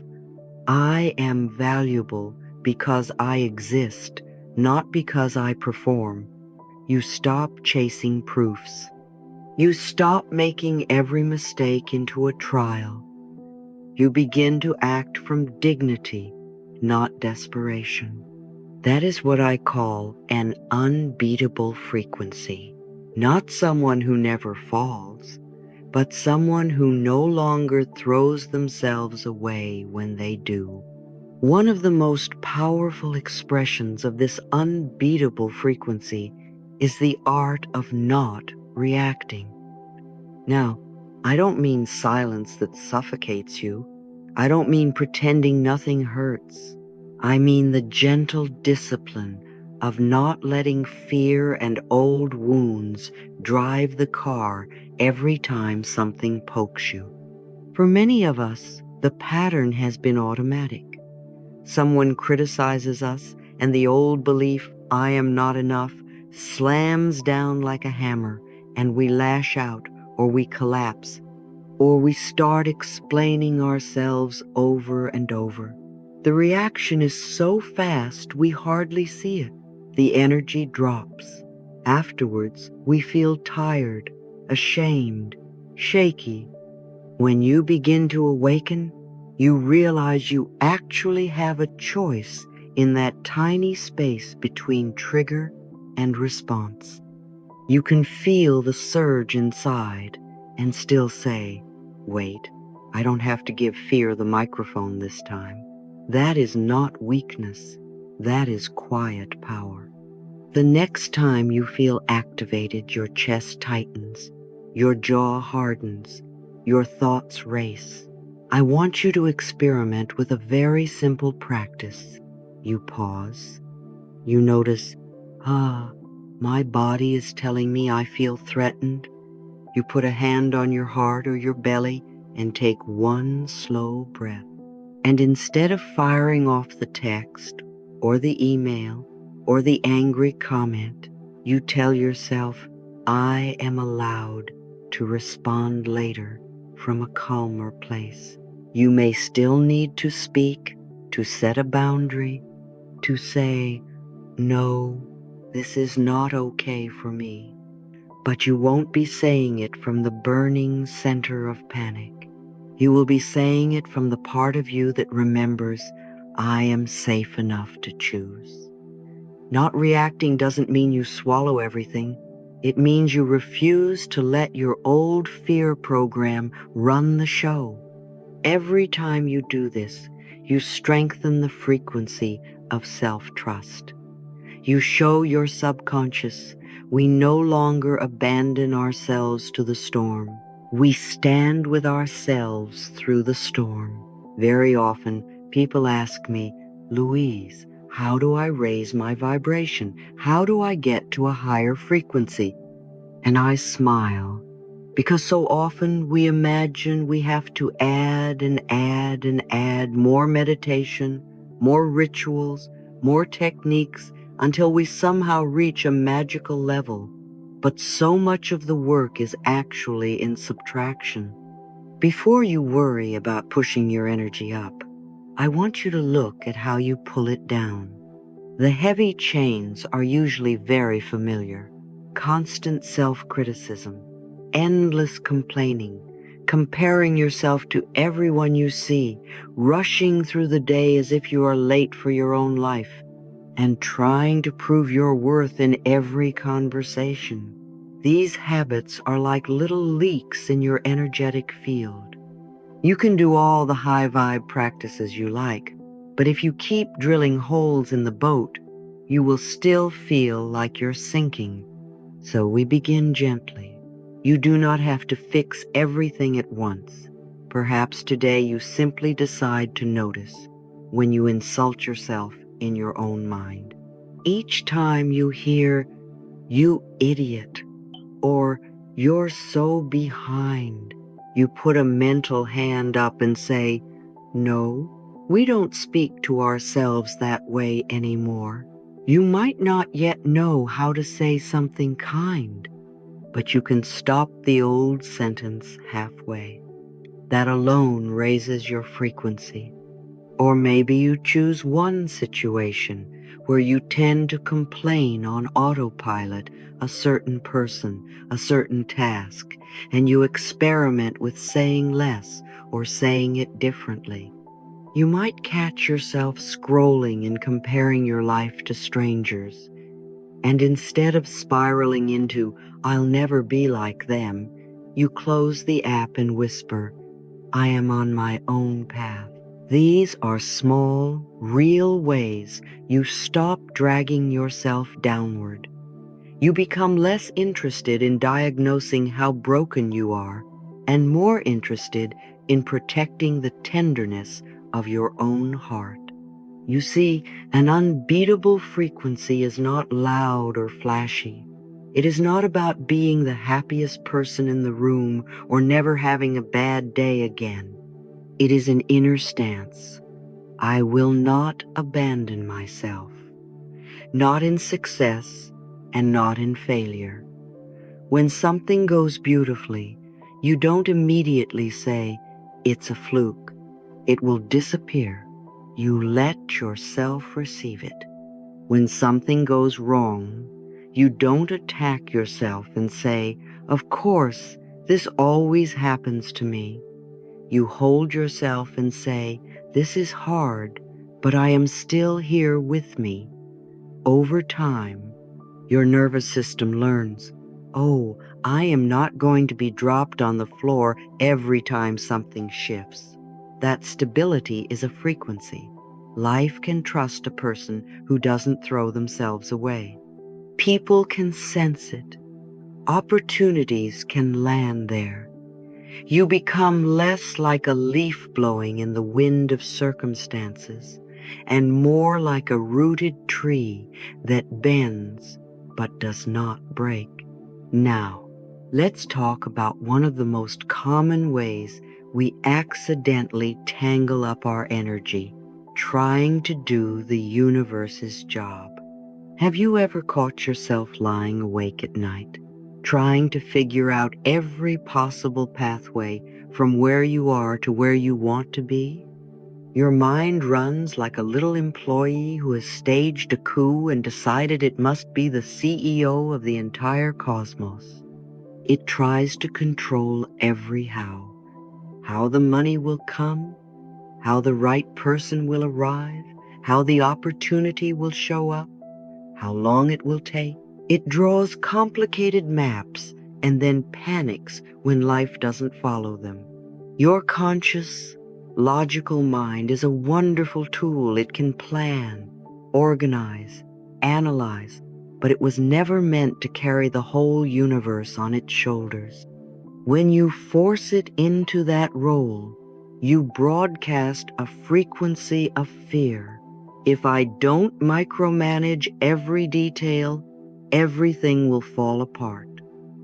I am valuable because I exist, not because I perform, you stop chasing proofs. You stop making every mistake into a trial. You begin to act from dignity, not desperation. That is what I call an unbeatable frequency. Not someone who never falls, but someone who no longer throws themselves away when they do. One of the most powerful expressions of this unbeatable frequency is the art of not reacting. Now, I don't mean silence that suffocates you. I don't mean pretending nothing hurts. I mean the gentle discipline of not letting fear and old wounds drive the car every time something pokes you. For many of us, the pattern has been automatic. Someone criticizes us, and the old belief, I am not enough, slams down like a hammer, and we lash out, or we collapse, or we start explaining ourselves over and over. The reaction is so fast we hardly see it. The energy drops. Afterwards, we feel tired, ashamed, shaky. When you begin to awaken, you realize you actually have a choice in that tiny space between trigger and response. You can feel the surge inside and still say, wait, I don't have to give fear the microphone this time. That is not weakness. That is quiet power. The next time you feel activated, your chest tightens, your jaw hardens, your thoughts race, I want you to experiment with a very simple practice. You pause. You notice, my body is telling me I feel threatened. You put a hand on your heart or your belly and take one slow breath. And instead of firing off the text or the email or the angry comment, you tell yourself, I am allowed to respond later from a calmer place. You may still need to speak, to set a boundary, to say, no, this is not okay for me. But you won't be saying it from the burning center of panic. You will be saying it from the part of you that remembers, I am safe enough to choose. Not reacting doesn't mean you swallow everything. It means you refuse to let your old fear program run the show. Every time you do this, you strengthen the frequency of self-trust. You show your subconscious we no longer abandon ourselves to the storm. We stand with ourselves through the storm. Very often, people ask me, Louise, how do I raise my vibration? How do I get to a higher frequency? And I smile, because so often we imagine we have to add and add and add more meditation, more rituals, more techniques, until we somehow reach a magical level. But so much of the work is actually in subtraction. Before you worry about pushing your energy up, I want you to look at how you pull it down. The heavy chains are usually very familiar. Constant self-criticism, endless complaining, comparing yourself to everyone you see, rushing through the day as if you are late for your own life, and trying to prove your worth in every conversation. These habits are like little leaks in your energetic field. You can do all the high vibe practices you like, but if you keep drilling holes in the boat, you will still feel like you're sinking. So we begin gently. You do not have to fix everything at once. Perhaps today you simply decide to notice when you insult yourself in your own mind. Each time you hear, you idiot, or you're so behind, you put a mental hand up and say, no, we don't speak to ourselves that way anymore. You might not yet know how to say something kind, but you can stop the old sentence halfway. That alone raises your frequency. Or maybe you choose one situation where you tend to complain on autopilot a certain person, a certain task, and you experiment with saying less or saying it differently. You might catch yourself scrolling and comparing your life to strangers, and instead of spiraling into, I'll never be like them, you close the app and whisper, I am on my own path. These are small, real ways you stop dragging yourself downward. You become less interested in diagnosing how broken you are and more interested in protecting the tenderness of your own heart. You see, an unbeatable frequency is not loud or flashy. It is not about being the happiest person in the room or never having a bad day again. It is an inner stance. I will not abandon myself, not in success and not in failure. When something goes beautifully, you don't immediately say, it's a fluke. It will disappear. You let yourself receive it. When something goes wrong, you don't attack yourself and say, of course, this always happens to me. You hold yourself and say, this is hard, but I am still here with me. Over time, your nervous system learns, oh, I am not going to be dropped on the floor every time something shifts. That stability is a frequency. life can trust a person who doesn't throw themselves away. People can sense it. Opportunities can land there. You become less like a leaf blowing in the wind of circumstances and more like a rooted tree that bends but does not break. Now, let's talk about one of the most common ways we accidentally tangle up our energy, trying to do the universe's job. Have you ever caught yourself lying awake at night, trying to figure out every possible pathway from where you are to where you want to be? Your mind runs like a little employee who has staged a coup and decided it must be the CEO of the entire cosmos. It tries to control every how the money will come, how the right person will arrive, how the opportunity will show up, how long it will take. It draws complicated maps and then panics when life doesn't follow them. Your conscious, logical mind is a wonderful tool. It can plan, organize, analyze, but it was never meant to carry the whole universe on its shoulders. When you force it into that role, you broadcast a frequency of fear. If I don't micromanage every detail, everything will fall apart.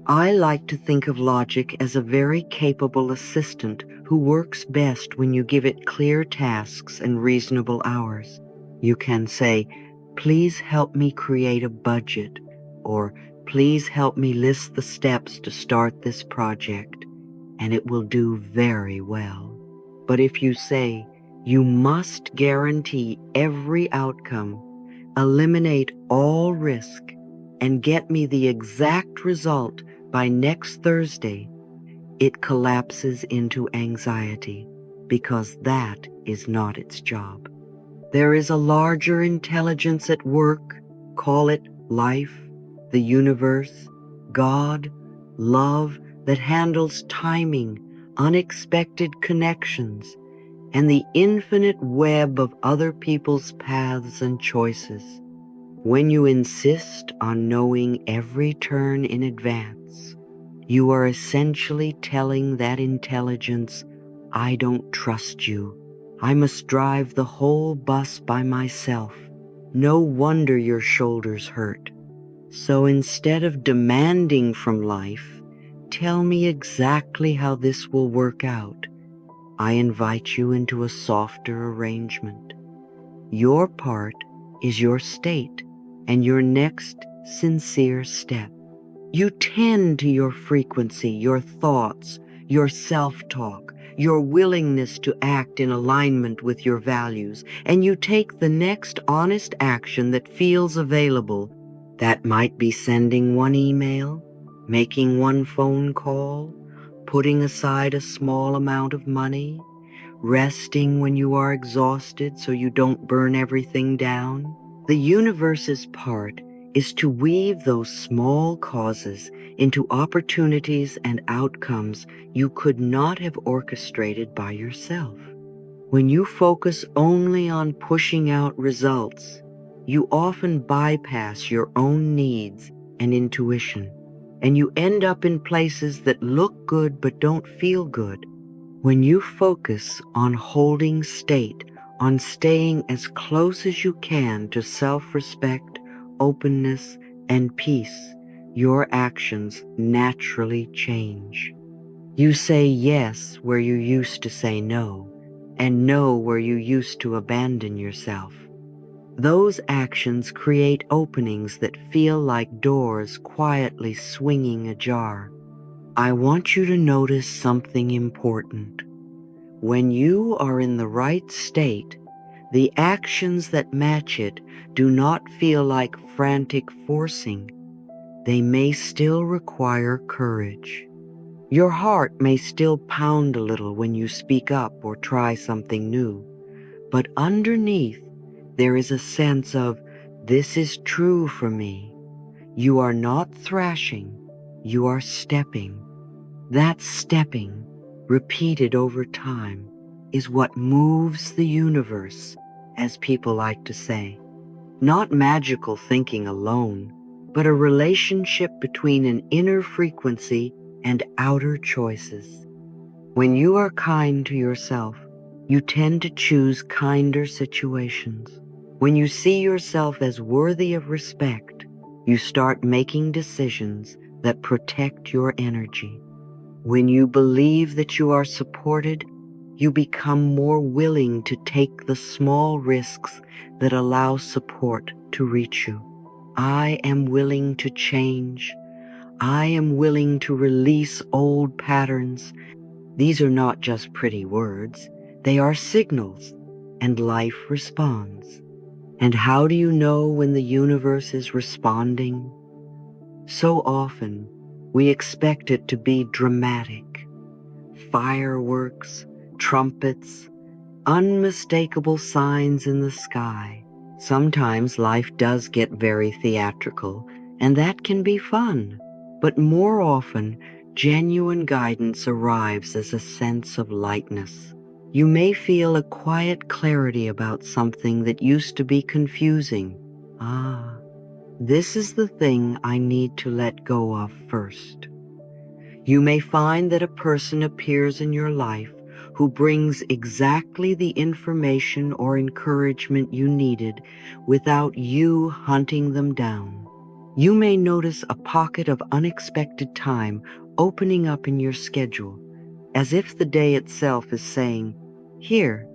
I like to think of logic as a very capable assistant who works best when you give it clear tasks and reasonable hours. You can say, "Please help me create a budget," or "Please help me list the steps to start this project," and it will do very well. But if you say, "You must guarantee every outcome, eliminate all risk, and get me the exact result by next Thursday," it collapses into anxiety because that is not its job. There is a larger intelligence at work, call it life, the universe, God, love, that handles timing, unexpected connections, and the infinite web of other people's paths and choices. When you insist on knowing every turn in advance, you are essentially telling that intelligence, "I don't trust you. I must drive the whole bus by myself. No wonder your shoulders hurt." So instead of demanding from life, "Tell me exactly how this will work out," I invite you into a softer arrangement. Your part is your state and your next sincere step. You tend to your frequency, your thoughts, your self-talk, your willingness to act in alignment with your values, and you take the next honest action that feels available. That might be sending one email, making one phone call, putting aside a small amount of money, resting when you are exhausted so you don't burn everything down. The universe's part is to weave those small causes into opportunities and outcomes you could not have orchestrated by yourself. When you focus only on pushing out results, you often bypass your own needs and intuition, and you end up in places that look good but don't feel good. When you focus on holding state, on staying as close as you can to self-respect, openness, and peace, your actions naturally change. You say yes where you used to say no, and no where you used to abandon yourself. Those actions create openings that feel like doors quietly swinging ajar. I want you to notice something important. When you are in the right state, the actions that match it do not feel like frantic forcing. They may still require courage. Your heart may still pound a little when you speak up or try something new, but underneath there is a sense of, "This is true for me." You are not thrashing, you are stepping. That stepping, repeated over time, is what moves the universe as people like to say. Not magical thinking alone, but a relationship between an inner frequency and outer choices. When you are kind to yourself, you tend to choose kinder situations. When you see yourself as worthy of respect, you start making decisions that protect your energy. When you believe that you are supported, you become more willing to take the small risks that allow support to reach you. I am willing to change. I am willing to release old patterns. These are not just pretty words. They are signals, and life responds. And how do you know when the universe is responding? So often, we expect it to be dramatic. Fireworks, trumpets, unmistakable signs in the sky. Sometimes life does get very theatrical, and that can be fun. But more often, genuine guidance arrives as a sense of lightness. You may feel a quiet clarity about something that used to be confusing. Ah, this is the thing I need to let go of first. You may find that a person appears in your life who brings exactly the information or encouragement you needed without you hunting them down. You may notice a pocket of unexpected time opening up in your schedule, as if the day itself is saying, here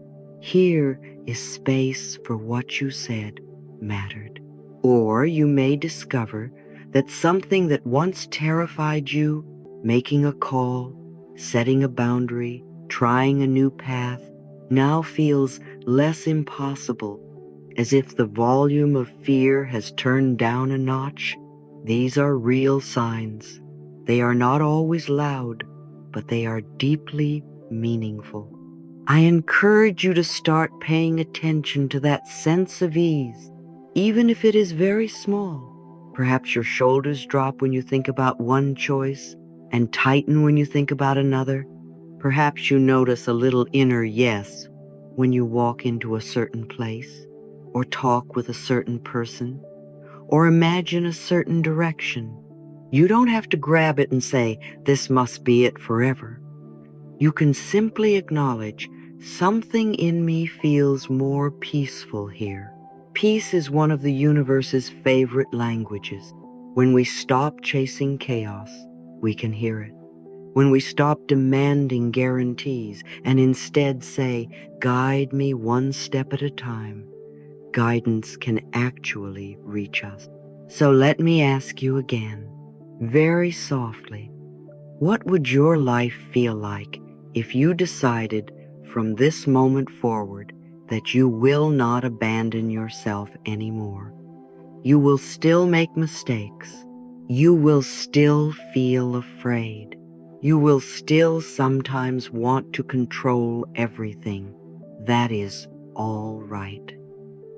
is space for what you said mattered. Or you may discover that something that once terrified you, making a call, setting a boundary, trying a new path, now feels less impossible, as if the volume of fear has turned down a notch. These are real signs. They are not always loud, but they are deeply meaningful. I encourage you to start paying attention to that sense of ease, even if it is very small. Perhaps your shoulders drop when you think about one choice and tighten when you think about another. Perhaps you notice a little inner yes when you walk into a certain place, or talk with a certain person, or imagine a certain direction. You don't have to grab it and say, this must be it forever. You can simply acknowledge, something in me feels more peaceful here. Peace is one of the universe's favorite languages. When we stop chasing chaos, we can hear it. When we stop demanding guarantees and instead say, guide me one step at a time, guidance can actually reach us. So let me ask you again, very softly, what would your life feel like if you decided from this moment forward that you will not abandon yourself anymore? You will still make mistakes. You will still feel afraid. You will still sometimes want to control everything. That is all right.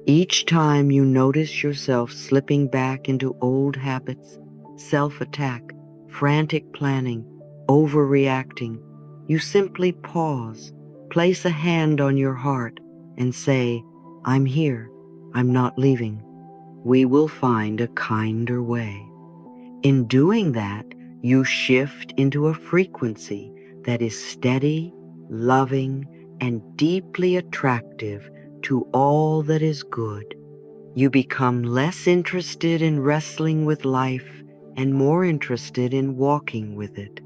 Each time you notice yourself slipping back into old habits, self-attack, frantic planning, overreacting, you simply pause, place a hand on your heart, and say, I'm here, I'm not leaving. We will find a kinder way. In doing that, you shift into a frequency that is steady, loving, and deeply attractive to all that is good. You become less interested in wrestling with life and more interested in walking with it.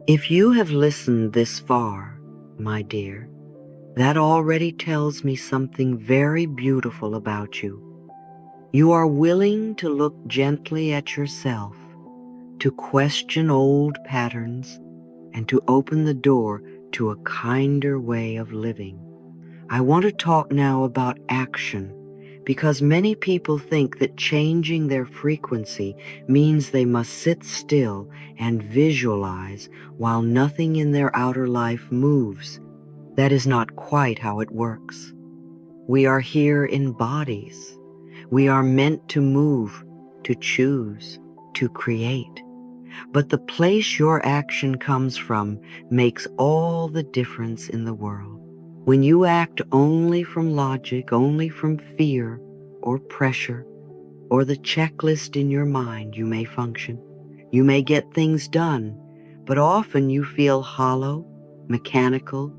If you have listened this far, my dear, that already tells me something very beautiful about you. You are willing to look gently at yourself, to question old patterns, and to open the door to a kinder way of living. I want to talk now about action, because many people think that changing their frequency means they must sit still and visualize while nothing in their outer life moves. That is not quite how it works. We are here in bodies. We are meant to move, to choose, to create. But the place your action comes from makes all the difference in the world. When you act only from logic, only from fear or pressure or the checklist in your mind, you may function. You may get things done, but often you feel hollow, mechanical,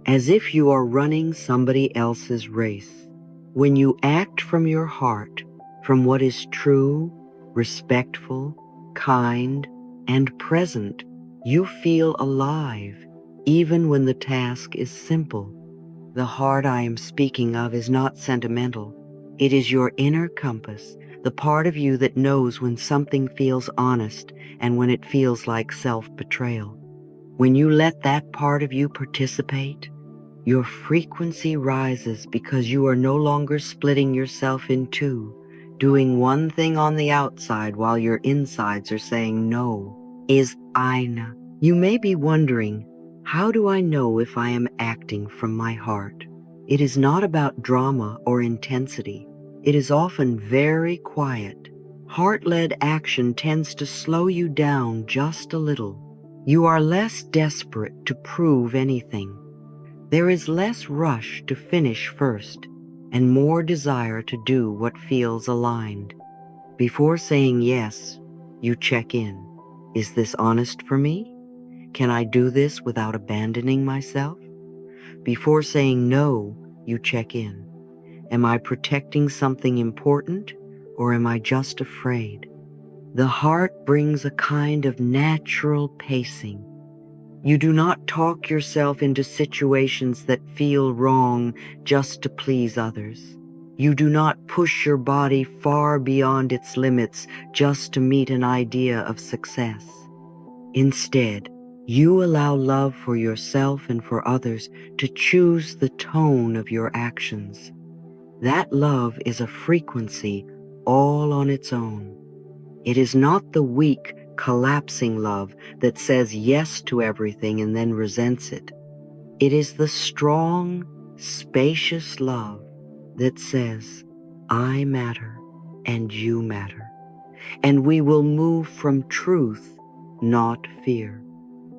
as if you are running somebody else's race. When you act from your heart, from what is true, respectful, kind, and present, you feel alive, even when the task is simple. The heart I am speaking of is not sentimental. It is your inner compass, the part of you that knows when something feels honest and when it feels like self-betrayal. When you let that part of you participate, your frequency rises because you are no longer splitting yourself in two, doing one thing on the outside while your insides are saying no, is eine. You may be wondering, how do I know if I am acting from my heart? It is not about drama or intensity. It is often very quiet. Heart-led action tends to slow you down just a little. You are less desperate to prove anything. There is less rush to finish first and more desire to do what feels aligned. Before saying yes, you check in. Is this honest for me? Can I do this without abandoning myself? Before saying no, you check in. Am I protecting something important, or am I just afraid? The heart brings a kind of natural pacing. You do not talk yourself into situations that feel wrong just to please others. You do not push your body far beyond its limits just to meet an idea of success. Instead, you allow love for yourself and for others to choose the tone of your actions. That love is a frequency all on its own. It is not the weak, collapsing love that says yes to everything and then resents it. It is the strong, spacious love that says, I matter and you matter. And we will move from truth, not fear.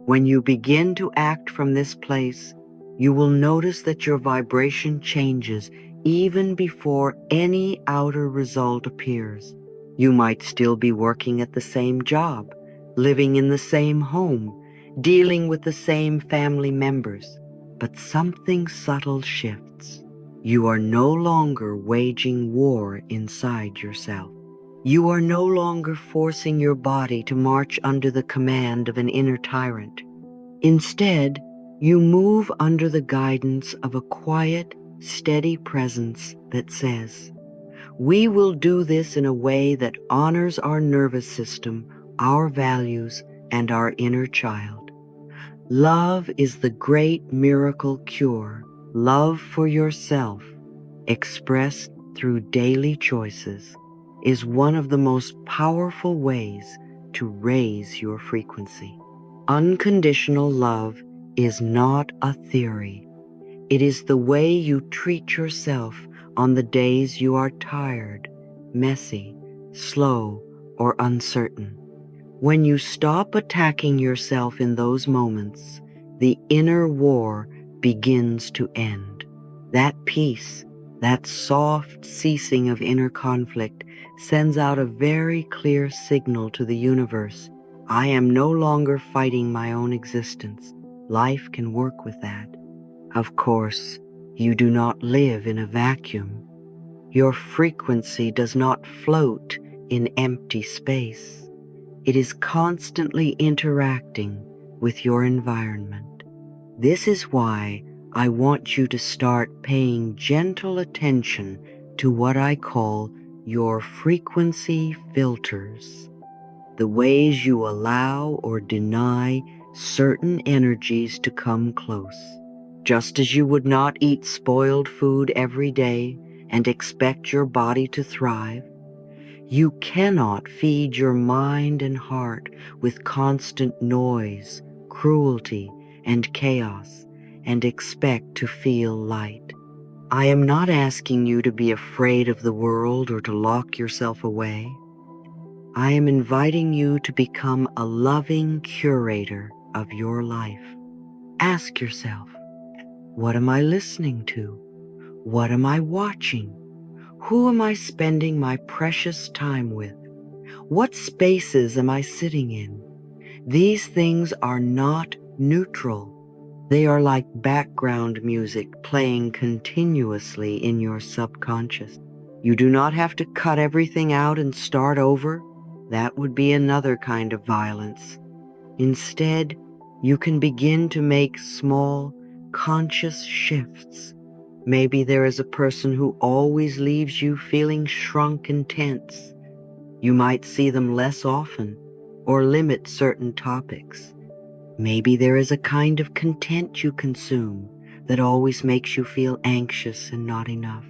When you begin to act from this place, you will notice that your vibration changes even before any outer result appears. You might still be working at the same job, living in the same home, dealing with the same family members, but something subtle shifts. You are no longer waging war inside yourself. You are no longer forcing your body to march under the command of an inner tyrant. Instead, you move under the guidance of a quiet, steady presence that says, we will do this in a way that honors our nervous system, our values, and our inner child. Love is the great miracle cure. Love for yourself, expressed through daily choices, is one of the most powerful ways to raise your frequency. Unconditional love is not a theory. It is the way you treat yourself on the days you are tired, messy, slow, or uncertain. When you stop attacking yourself in those moments, the inner war begins to end. That peace, that soft ceasing of inner conflict, sends out a very clear signal to the universe. I am no longer fighting my own existence. Life can work with that. Of course, you do not live in a vacuum. Your frequency does not float in empty space. It is constantly interacting with your environment. This is why I want you to start paying gentle attention to what I call your frequency filters, the ways you allow or deny certain energies to come close. Just as you would not eat spoiled food every day and expect your body to thrive, you cannot feed your mind and heart with constant noise, cruelty, and chaos and expect to feel light. I am not asking you to be afraid of the world or to lock yourself away. I am inviting you to become a loving curator of your life. Ask yourself, What am I listening to? What am I watching? Who am I spending my precious time with? What spaces am I sitting in? These things are not neutral. They are like background music playing continuously in your subconscious. You do not have to cut everything out and start over. That would be another kind of violence. Instead, you can begin to make small, conscious shifts. Maybe there is a person who always leaves you feeling shrunk and tense. You might see them less often or limit certain topics. Maybe there is a kind of content you consume that always makes you feel anxious and not enough.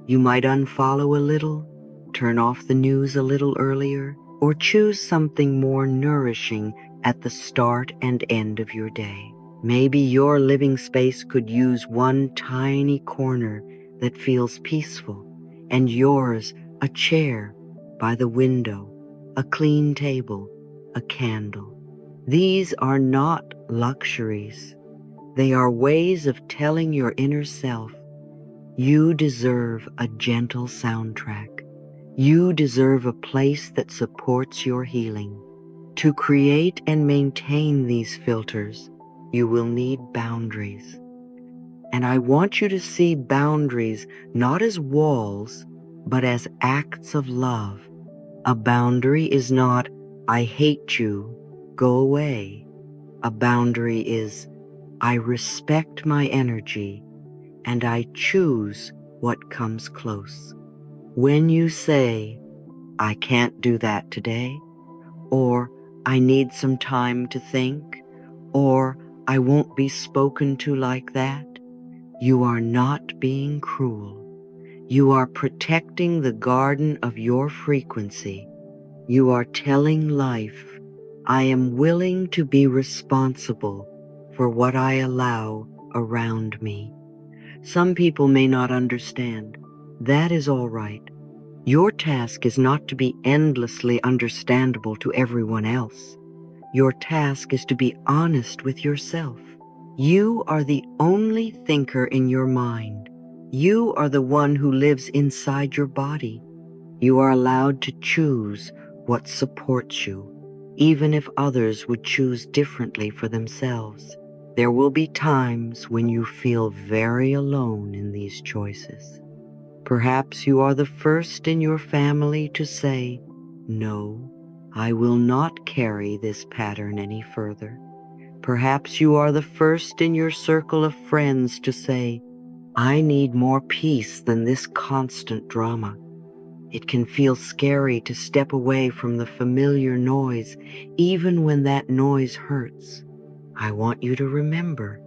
You might unfollow a little, turn off the news a little earlier, or choose something more nourishing at the start and end of your day. Maybe your living space could use one tiny corner that feels peaceful, and yours a chair by the window, a clean table, a candle. These are not luxuries. They are ways of telling your inner self, you deserve a gentle soundtrack. You deserve a place that supports your healing. To create and maintain these filters, you will need boundaries. And I want you to see boundaries not as walls, but as acts of love. A boundary is not, I hate you, go away. A boundary is, I respect my energy and I choose what comes close. When you say, I can't do that today, or I need some time to think, or I won't be spoken to like that, you are not being cruel. You are protecting the garden of your frequency. You are telling life, I am willing to be responsible for what I allow around me. Some people may not understand. That is all right. Your task is not to be endlessly understandable to everyone else. Your task is to be honest with yourself. You are the only thinker in your mind. You are the one who lives inside your body. You are allowed to choose what supports you, even if others would choose differently for themselves. There will be times when you feel very alone in these choices. Perhaps you are the first in your family to say, no, I will not carry this pattern any further. Perhaps you are the first in your circle of friends to say, I need more peace than this constant drama. It can feel scary to step away from the familiar noise, even when that noise hurts. I want you to remember,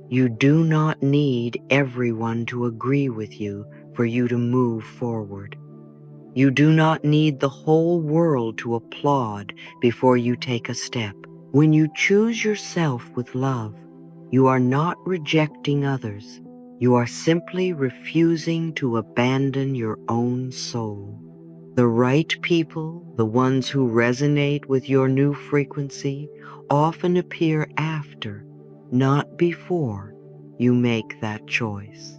you do not need everyone to agree with you for you to move forward. You do not need the whole world to applaud before you take a step. When you choose yourself with love, you are not rejecting others. You are simply refusing to abandon your own soul. The right people, the ones who resonate with your new frequency, often appear after, not before, you make that choice.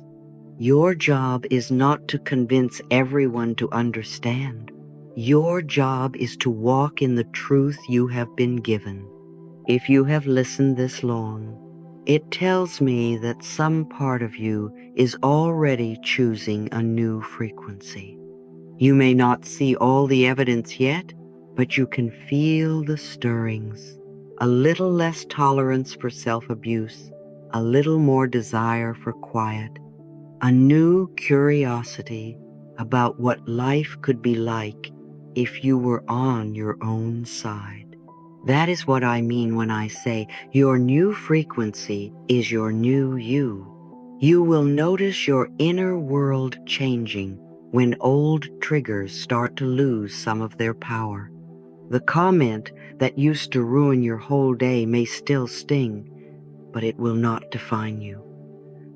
Your job is not to convince everyone to understand. Your job is to walk in the truth you have been given. If you have listened this long, it tells me that some part of you is already choosing a new frequency. You may not see all the evidence yet, but you can feel the stirrings. A little less tolerance for self-abuse, a little more desire for quiet, a new curiosity about what life could be like if you were on your own side. That is what I mean when I say your new frequency is your new you. You will notice your inner world changing when old triggers start to lose some of their power. The comment that used to ruin your whole day may still sting, but it will not define you.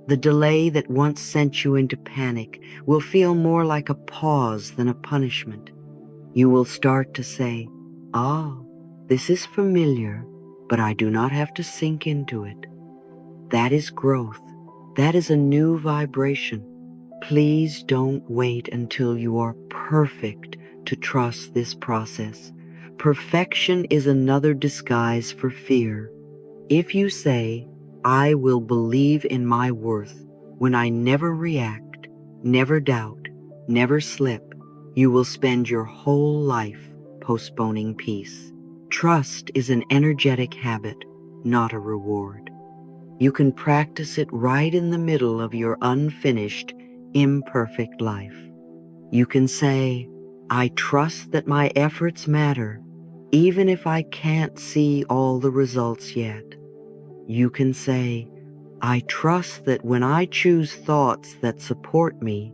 The delay that once sent you into panic will feel more like a pause than a punishment. You will start to say, this is familiar, but I do not have to sink into it. That is growth. That is a new vibration. Please don't wait until you are perfect to trust this process. Perfection is another disguise for fear. If you say, I will believe in my worth when I never react, never doubt, never slip, you will spend your whole life postponing peace. Trust is an energetic habit, not a reward. You can practice it right in the middle of your unfinished, imperfect life. You can say, I trust that my efforts matter, even if I can't see all the results yet. You can say, I trust that when I choose thoughts that support me,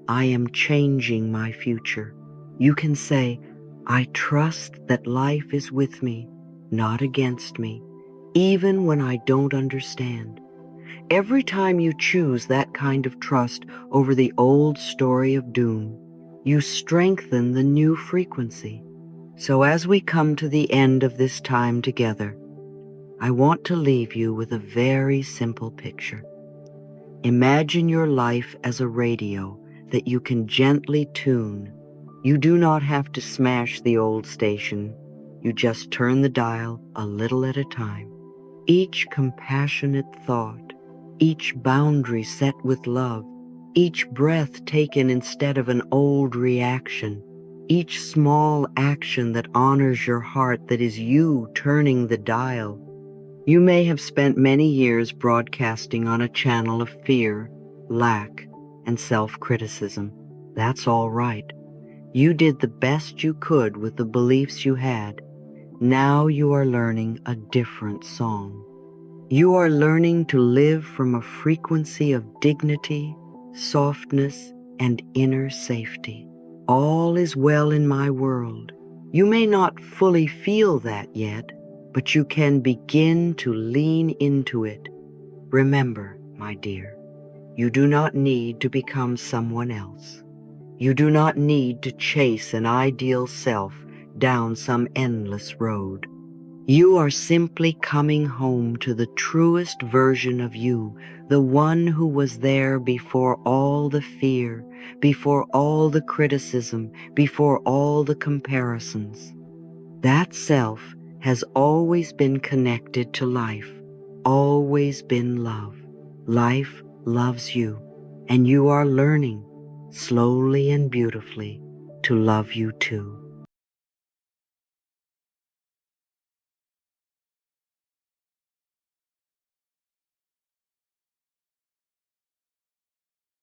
I am changing my future. You can say, I trust that life is with me, not against me, even when I don't understand. Every time you choose that kind of trust over the old story of doom, you strengthen the new frequency. So as we come to the end of this time together, I want to leave you with a very simple picture. Imagine your life as a radio that you can gently tune. You do not have to smash the old station. You just turn the dial a little at a time. Each compassionate thought, each boundary set with love, each breath taken instead of an old reaction, each small action that honors your heart, that is you turning the dial. You may have spent many years broadcasting on a channel of fear, lack, and self-criticism. That's all right. You did the best you could with the beliefs you had. Now you are learning a different song. You are learning to live from a frequency of dignity, softness, and inner safety. All is well in my world. You may not fully feel that yet, but you can begin to lean into it. Remember, my dear, you do not need to become someone else. You do not need to chase an ideal self down some endless road. You are simply coming home to the truest version of you, the one who was there before all the fear, before all the criticism, before all the comparisons. That self has always been connected to life, always been love. Life loves you, and you are learning, slowly and beautifully, to love you too.